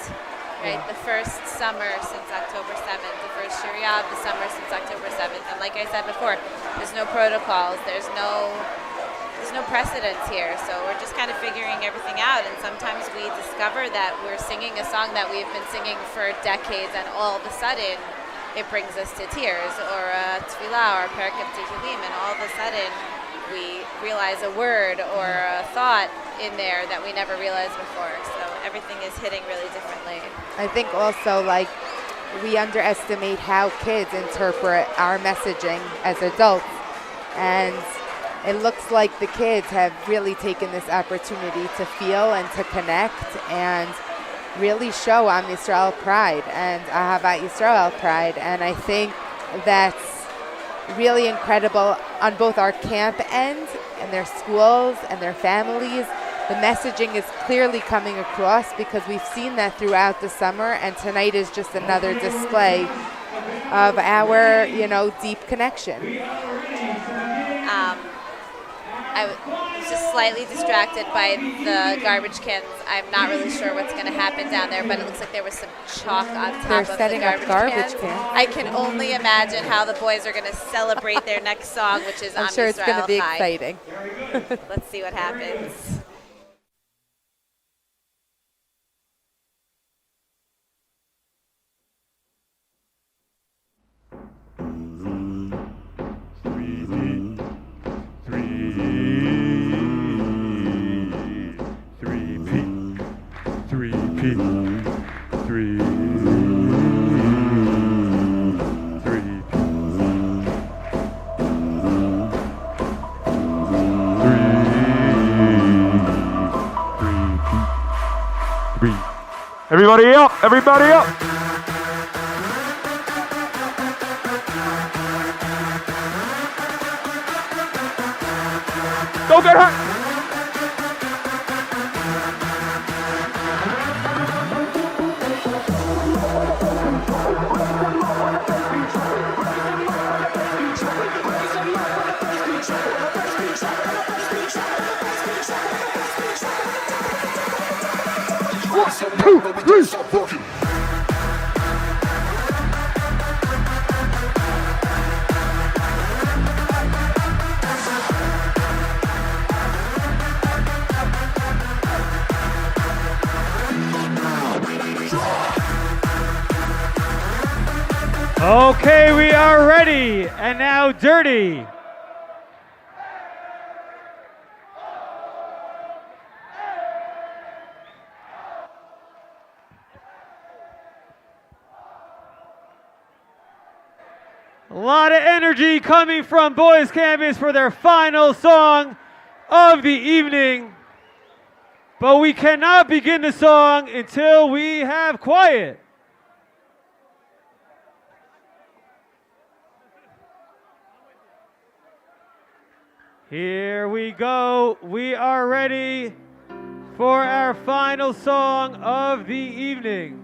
right? Yeah. The first summer since October 7th, the first Shiria of the summer since October 7th. And like I said before, there's no protocols, there's no precedence here. So we're just kind of figuring everything out. And sometimes we discover that we're singing a song that we've been singing for decades, and all of a sudden it brings us to tears, or a tefilah, or a parak of tefilim, and all of a sudden we realize a word or a thought in there that we never realized before. So everything is hitting really differently. I think also, like, we underestimate how kids interpret our messaging as adults. And it looks like the kids have really taken this opportunity to feel and to connect and really show Am Yisrael pride and Ahavat Yisrael pride. And I think that's really incredible on both our camp end and their schools and their families. The messaging is clearly coming across because we've seen that throughout the summer, and tonight is just another display of our, deep connection. I was just slightly distracted by the garbage cans. I'm not really sure what's going to happen down there, but it looks like there was some chalk on top They're of the setting up garbage cans. I can only imagine how the boys are going to celebrate their next song, which is I'm Am sure it's going to Yisrael be Chai. exciting. Let's see what happens. Everybody up! Everybody up! Go get her! Okay, we are ready. And now Dirty. A lot of energy coming from Boys Campus for their final song of the evening. But we cannot begin the song until we have quiet. Here we go. We are ready for our final song of the evening.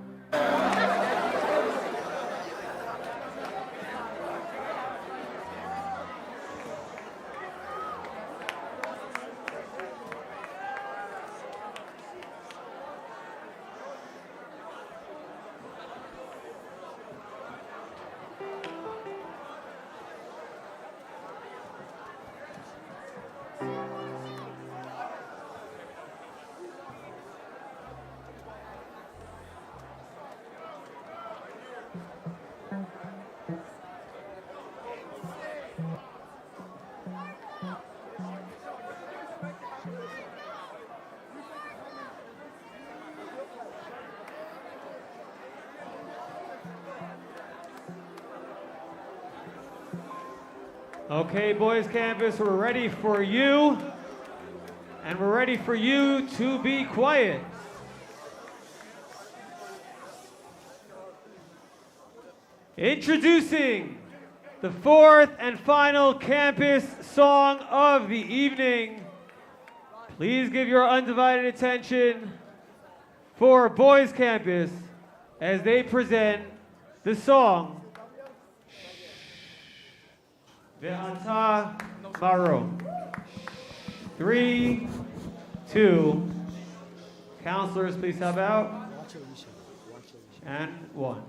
Okay, Boys Campus, we're ready for you. And we're ready for you to be quiet. Introducing the fourth and final campus song of the evening. Please give your undivided attention for Boys Campus as they present the song Ve'ata Marom. 3, 2, counselors please help out. And 1.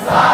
Bye.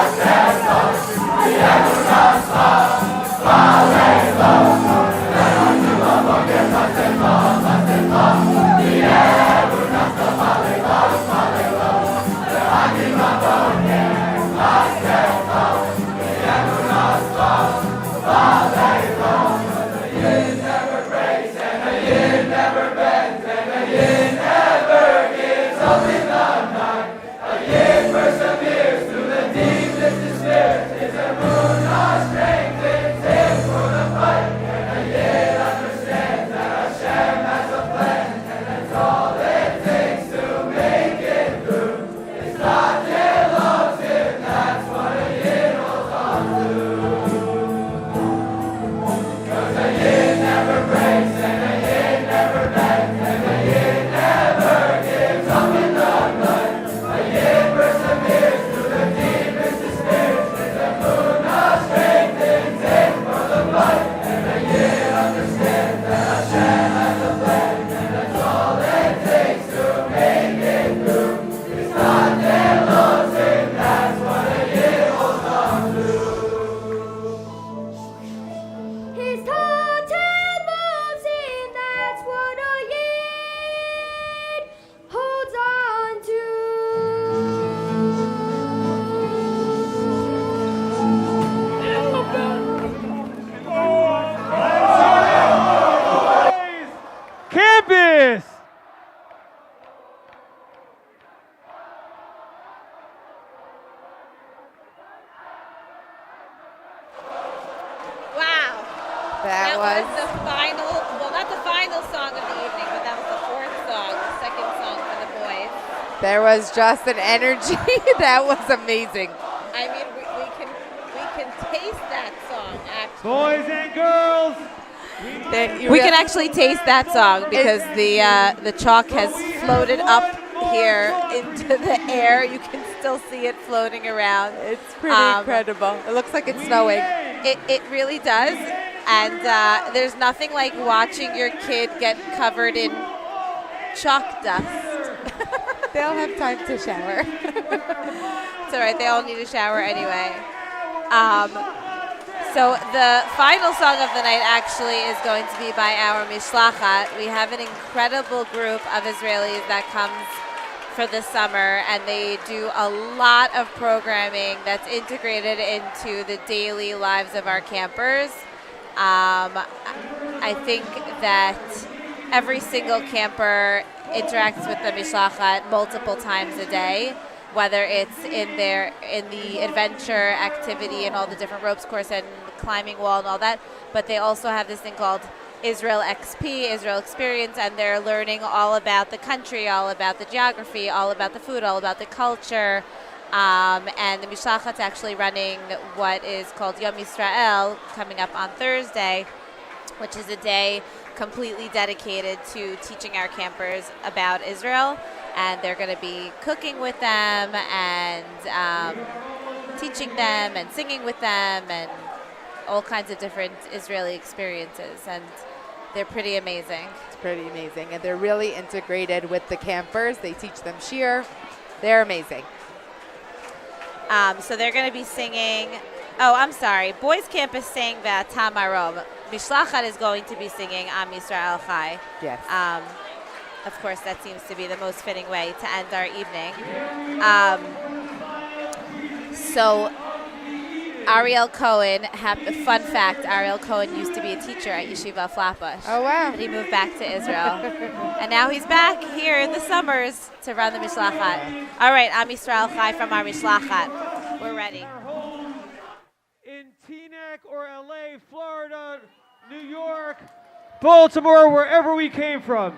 That was the final, well, not the final song of the evening, but that was the fourth song, the second song for the boys. There was just an energy that was amazing. I mean, we can taste that song, actually. Boys and girls. We can actually taste that song because the chalk has floated up here into the air. You can still see it floating around. It's pretty incredible. It looks like it's snowing. It really does. And there's nothing like watching your kid get covered in chalk dust. They'll have time to shower. It's all right. They all need a shower anyway. So the final song of the night actually is going to be by our Mishlachat. We have an incredible group of Israelis that comes for the summer, and they do a lot of programming that's integrated into the daily lives of our campers. I think that every single camper interacts with the Mishlachat multiple times a day, whether it's in the adventure activity and all the different ropes course and climbing wall and all that, but they also have this thing called Israel XP, Israel Experience, and they're learning all about the country, all about the geography, all about the food, all about the culture. And the Mishlachat's actually running what is called Yom Yisrael coming up on Thursday, which is a day completely dedicated to teaching our campers about Israel. And they're going to be cooking with them and teaching them and singing with them and all kinds of different Israeli experiences. And they're pretty amazing. It's pretty amazing. And they're really integrated with the campers. They teach them shir. They're amazing. So they're going to be singing. Oh, I'm sorry. Boys Camp is saying V'ata Marom. Mishlachat is going to be singing Am Yisrael Chai. Yes. Of course, that seems to be the most fitting way to end our evening. So Ariel Cohen, fun fact, Ariel Cohen used to be a teacher at Yeshiva Flatbush. Oh, wow. But he moved back to Israel. And now he's back here in the summers to run the Mishlachat. All right, Am Yisrael Chai from our Mishlachat. We're ready. In Teaneck or LA, Florida, New York, Baltimore, wherever we came from.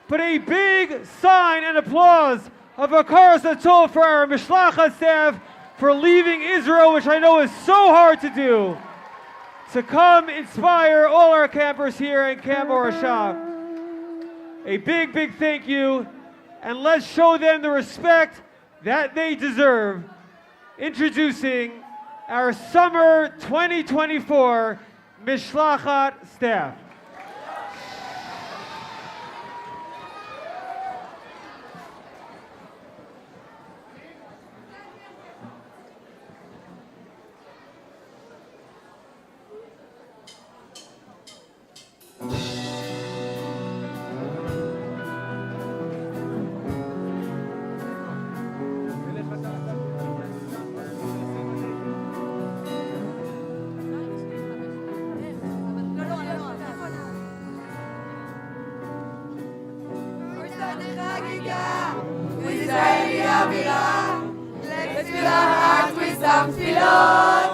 Put a big sign and applause of a Satol for our Mishlachat staff for leaving Israel, which I know is so hard to do, to come inspire all our campers here in Camp Morasha. A big, big thank you, and let's show them the respect that they deserve. Introducing our Summer 2024 Mishlachat staff. Let's fill our hearts with some tefillot.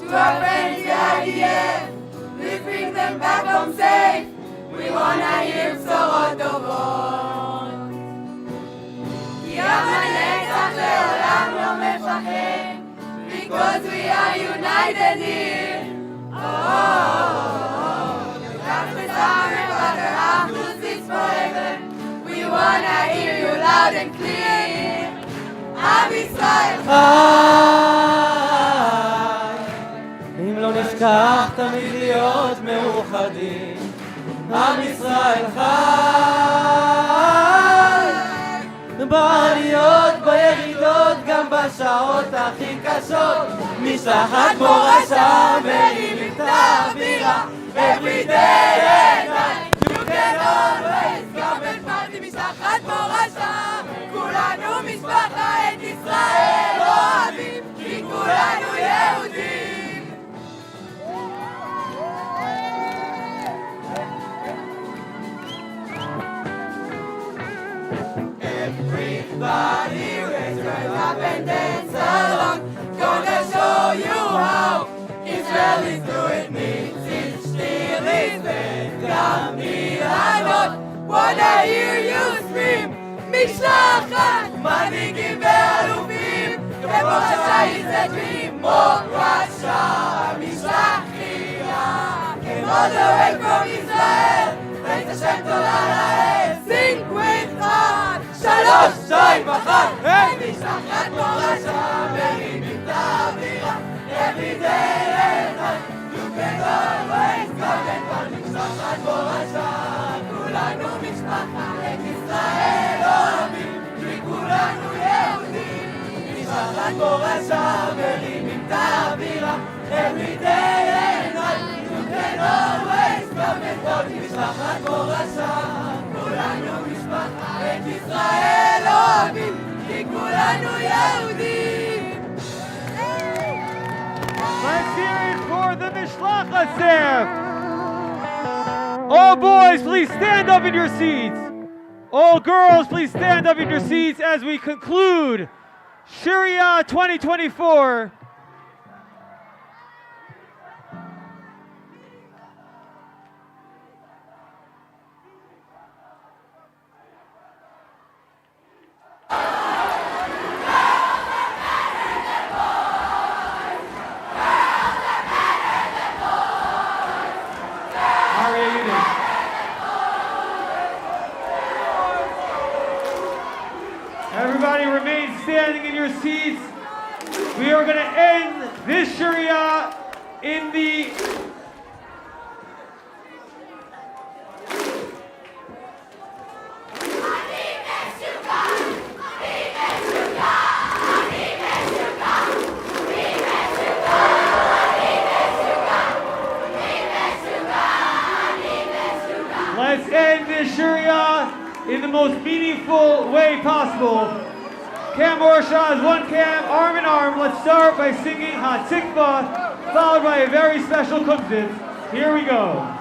To our friends, the we bring them back home safe. We wanna hear bשורות טובות. כי המנצח לעולם לא מפחד, because we are united here. That's the summer, but our Achdus is forever. We wanna hear you loud and clear. עם ישראל אם לא נשכח תמיד להיות מאוחדים, עם ישראל חי, בעליות, בירידות, גם בשעות הכי קשות, משלחת מורשה מרימים את האווירה, every day and night, you can always come and party, משלחת מורשה, כולנו משפחה, את ישראל אוהבים, כי כולנו יהודים. Everybody raise your up and dance along. Gonna show you how Israel wanna hear you scream. משלחת, מנהיגים ואלופים, כמורשה is a dream. Morasha, משלחיה, came all the way from ישראל, praise השם תודה לאל. Sing with us, 3, 2, 1, משלחת מורשה, מרימים את האווירה, every day and night, you can always come and find משלחת מורשה, כולנו משפחה, את ישראל אוהבים, כי כולנו יהודים. משלחת מורשה, מרימים את האווירה, every day and night, you can always come and find משלחת מורשה, כולנו משפחה, את ישראל אוהבים, כי כולנו יהודים. Let's hear it for the Mishlat staff. All boys, please stand up in your seats. All girls, please stand up in your seats as we conclude Shiria 2024. Everybody remain standing in your seats. We are going to end this Shiria in the Let's end this Shiria in the most meaningful way possible. Cam Morasha is one cam, arm in arm. Let's start by singing Hatikva, followed by a very special kumzit. Here we go.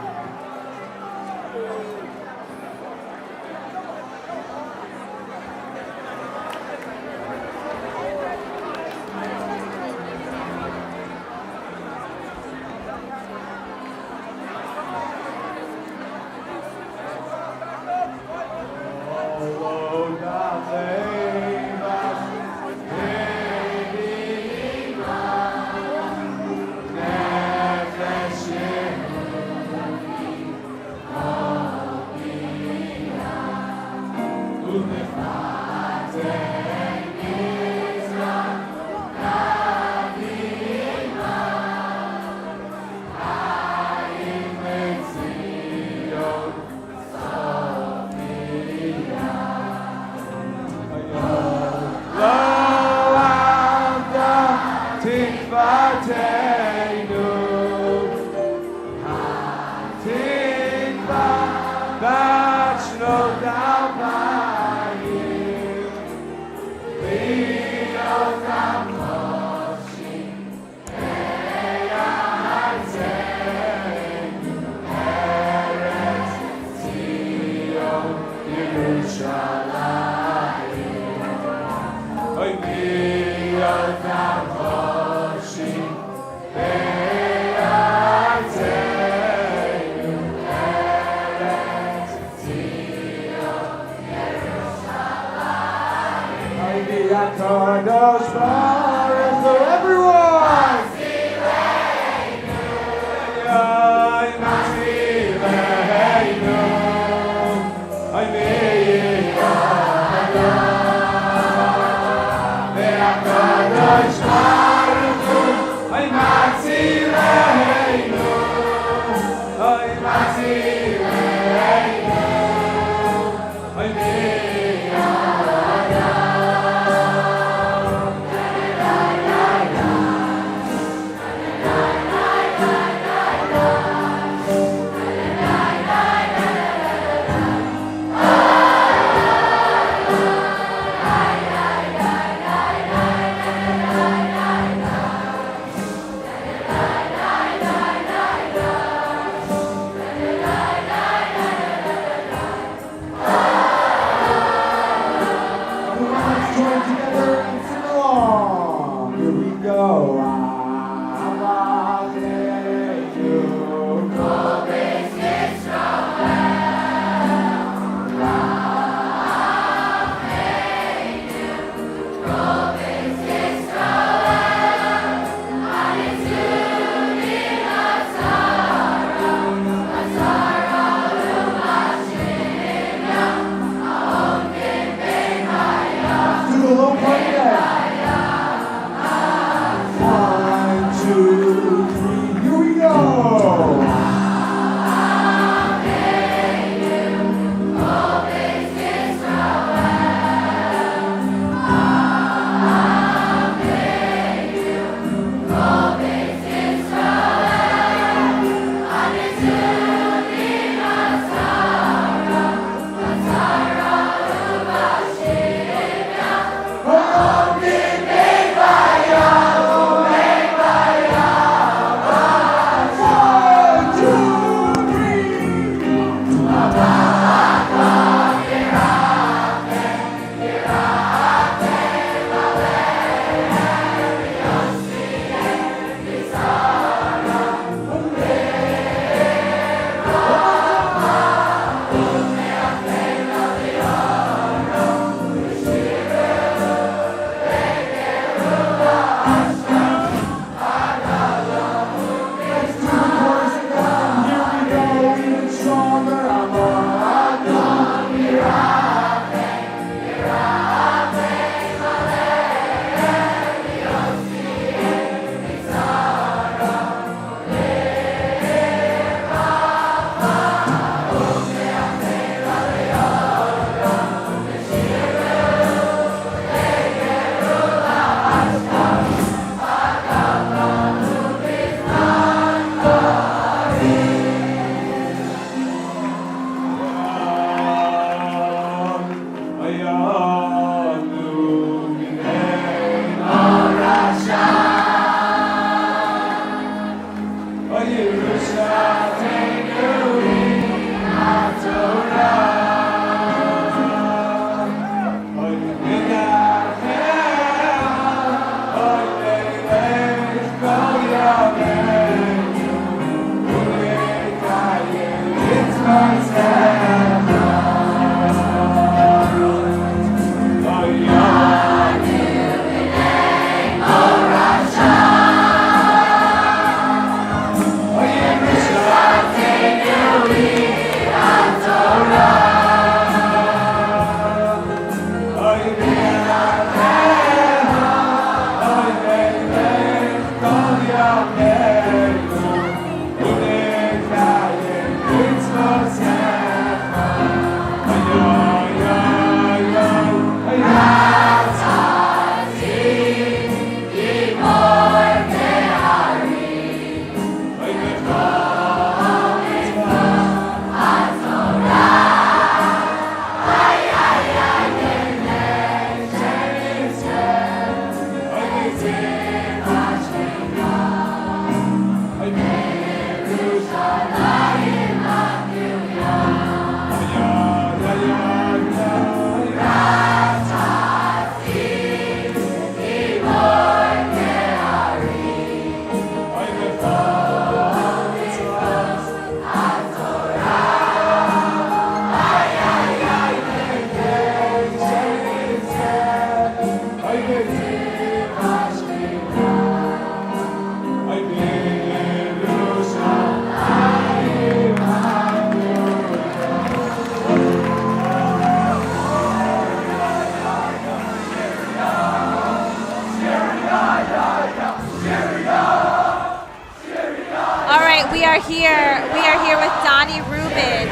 We are here with Donnie Rubin.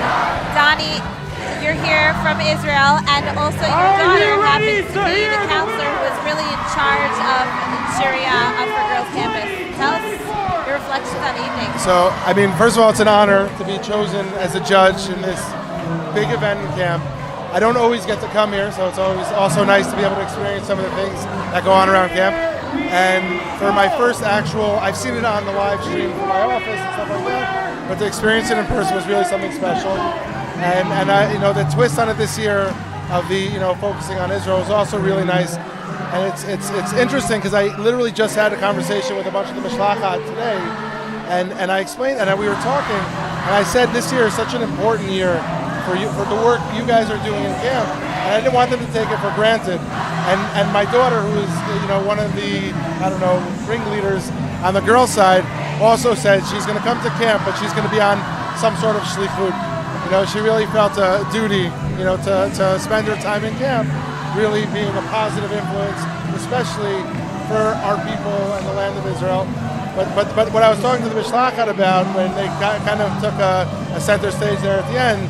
Donnie, you're here from Israel, and also your daughter happens to be the counselor who is really in charge of Shiria for Girls Campus. Tell us your reflections on the evening. So, I mean, first of all, it's an honor to be chosen as a judge in this big event in camp. I don't always get to come here, so it's always also nice to be able to experience some of the things that go on around camp. And for my first actual, I've seen it on the live stream from my office and stuff like that, but to experience it in person was really something special. And I, you know, the twist on it this year of the, you know, focusing on Israel was also really nice. And it's interesting because I literally just had a conversation with a bunch of the Mishlat today, and I explained, and we were talking, and I said this year is such an important year for you, for the work you guys are doing in camp, and I didn't want them to take it for granted. And my daughter, who is, you know, one of the, I don't know, ringleaders on the girls' side, also said she's going to come to camp, but she's going to be on some sort of shlichut. You know, she really felt a duty, you know, to spend her time in camp, really being a positive influence, especially for our people and the land of Israel. But what I was talking to the Mishlat about when they kind of took a center stage there at the end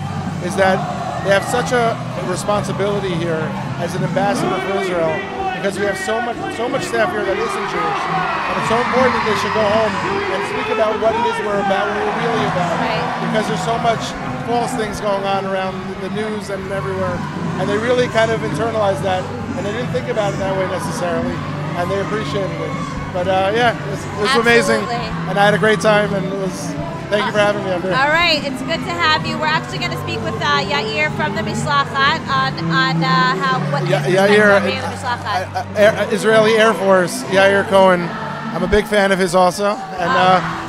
is that they have such a responsibility here as an ambassador for Israel, because we have so much staff here that isn't Jewish, and it's so important that they should go home and speak about what it is we're about, what we're really about, because there's so much false things going on around the news and everywhere, and they really kind of internalized that, and they didn't think about it that way necessarily, and they appreciated it. But yeah, it was amazing, and I had a great time, and it was. Thank you for having me. All right, it's good to have you. We're actually going to speak with Yair from the Mishlat on how what Yair being the Mishlat. Israeli Air Force, Yair Cohen. I'm a big fan of his also, and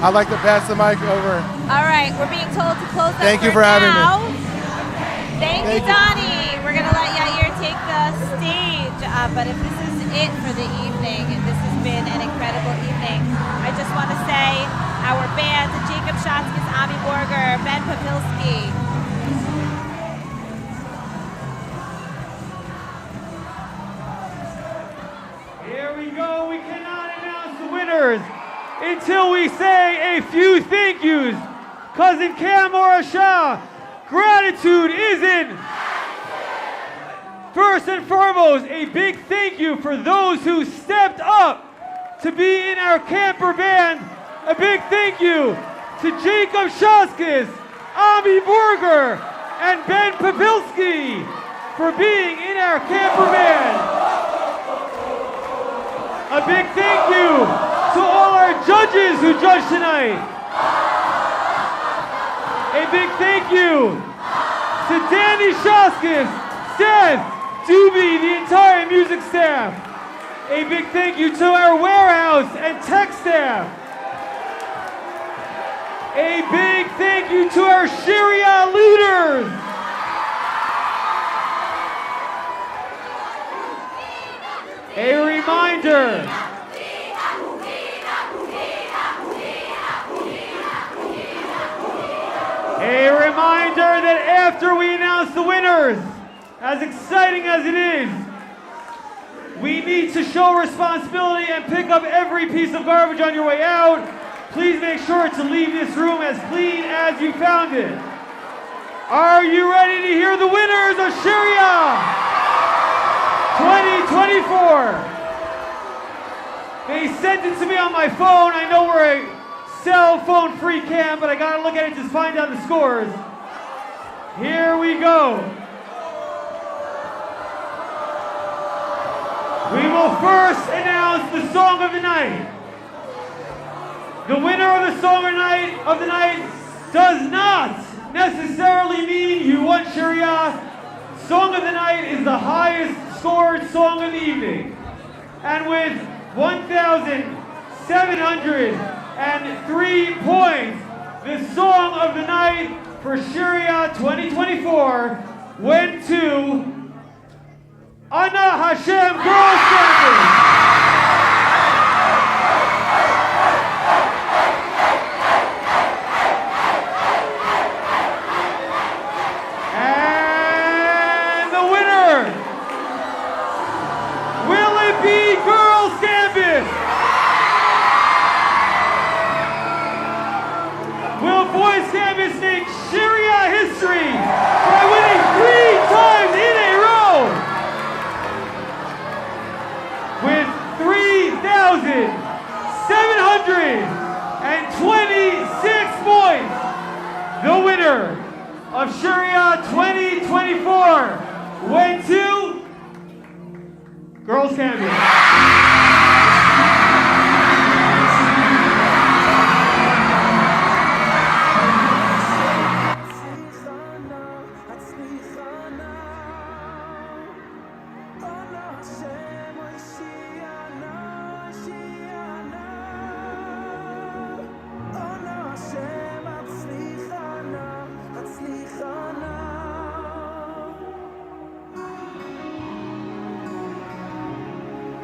I'd like to pass the mic over. All right, we're being told to close. Thank you for having me. Thank you, Donnie. We're going to let Yair take the stage, but if this is it for the evening, this has been an incredible evening. I just want to say our band, Jacob Shotzkis, Ami Borger, Ben Papilski. Here we go. We cannot announce the winners until we say a few thank yous. Because in Camp Morasha, gratitude is in. First and foremost, a big thank you for those who stepped up to be in our camper band. A big thank you to Jacob Shotzkis, Ami Borger, and Ben Papilski for being in our camper band. A big thank you to all our judges who judged tonight. big thank you to Danny Shoskis, Seth, Doobie, the entire music staff. A big thank you to our warehouse and tech staff. A big thank you to our Shiria leaders. A reminder. A reminder that after we announce the winners, as exciting as it is, we need to show responsibility and pick up every piece of garbage on your way out. Please make sure to leave this room as clean as you found it. Are you ready to hear the winners of Shiria 2024? They sent it to me on my phone. I know we're a cell phone free camp, but I gotta look at it to find out the scores. Here we go. We will first announce the song of the night. The winner of the song of the night does not necessarily mean you won Shiria. Song of the night is the highest scored song of the evening. And with 1,703 points, the song of the night for Shiria 2024 went to Ana Hashem Girls Campus. And the winner, will it be Girls Campus? Will Boys Campus make Shiria history by winning 3 times in a row? With 3,726 points, the winner of Shiria 2024 went to Girls Campus.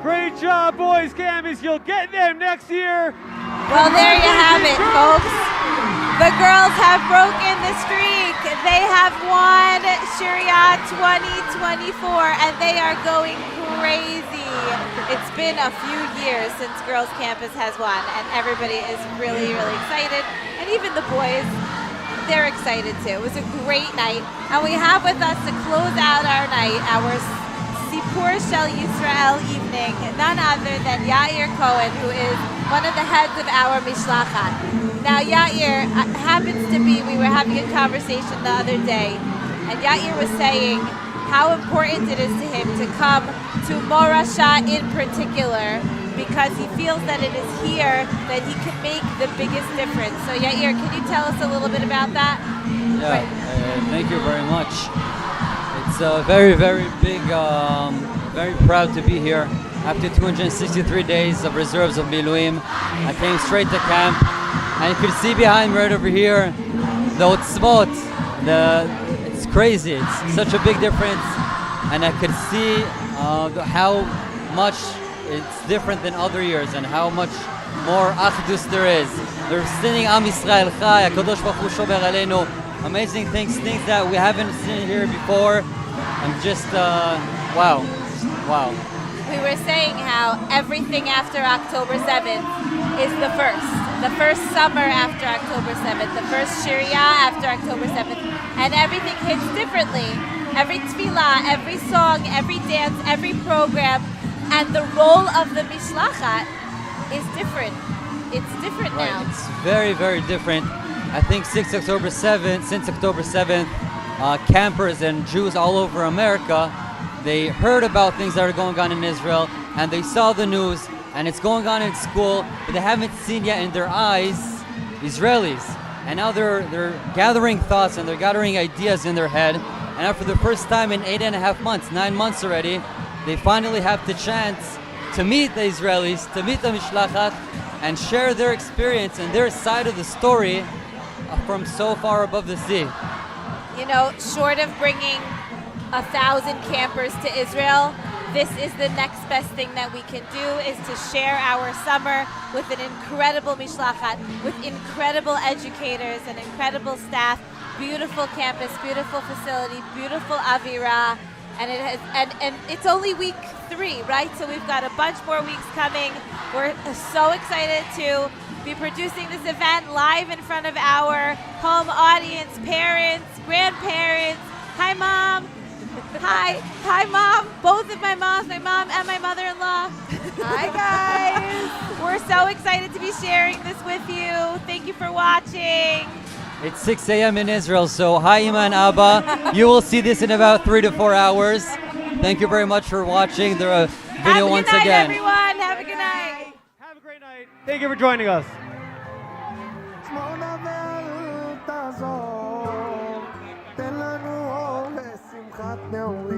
Great job, Boys Campus. You'll get them next year. Well, there you have it, folks. The girls have broken the streak. They have won Shiria 2024, and they are going crazy. It's been a few years since Girls Campus has won, and everybody is really, really excited. And even the boys, they're excited too. It was a great night. And we have with us to close out our night, our סיפור של Israel evening, none other than Yair Cohen, who is one of the heads of our Mishlachat. Now, Yair happens to be, we were having a conversation the other day, and Yair was saying how important it is to him to come to Morasha in particular, because he feels that it is here that he can make the biggest difference. So, Yair, can you tell us a little bit about that? Yeah, thank you very much. It's very, very big, very proud to be here. After 263 days of reserves of Miluim, I came straight to camp, and you can see behind me right over here, the Otzvot, it's crazy, it's such a big difference, and I could see how much it's different than other years, and how much more Achdus there is. They're singing Am Yisrael Chai, HaKadosh Baruch Hu Shomer Aleinu, amazing things that we haven't seen here before. I'm just, wow. We were saying how everything after October 7th is the first summer after October 7th, the first Shiria after October 7th, and everything hits differently. Every tefilah, every song, every dance, every program, and the role of the Mishlachat is different. It's different right. now. It's very, very different. I think since October 7th, campers and Jews all over America, they heard about things that are going on in Israel, and they saw the news, and it's going on in school, but they haven't seen yet in their eyes Israelis. and now they're gathering thoughts and they're gathering ideas in their head. And now for the first time in 8.5 months, 9 months already, they finally have the chance to meet the Israelis, to meet the Mishlachat, and share their experience and their side of the story from so far above the sea. You know, short of bringing 1,000 campers to Israel, this is the next best thing that we can do, is to share our summer with an incredible Mishlachat, with incredible educators and incredible staff, beautiful campus, beautiful facility, beautiful Avira, and it's only week 3, right? So we've got a bunch more weeks coming. We're so excited to be producing this event live in front of our home audience, parents, grandparents. Hi, Mom. Hi, Mom. Both of my moms, my mom and my mother-in-law. Hi, guys. We're so excited to be sharing this with you. Thank you for watching. It's 6 a.m. in Israel, so hi, Ima and Abba. You will see this in about 3 to 4 hours. Thank you very much for watching the video once again. Have a good night, everyone. Have a good night. Have a great night. Thank you for joining us. תן לנו אור ושמחת נעורים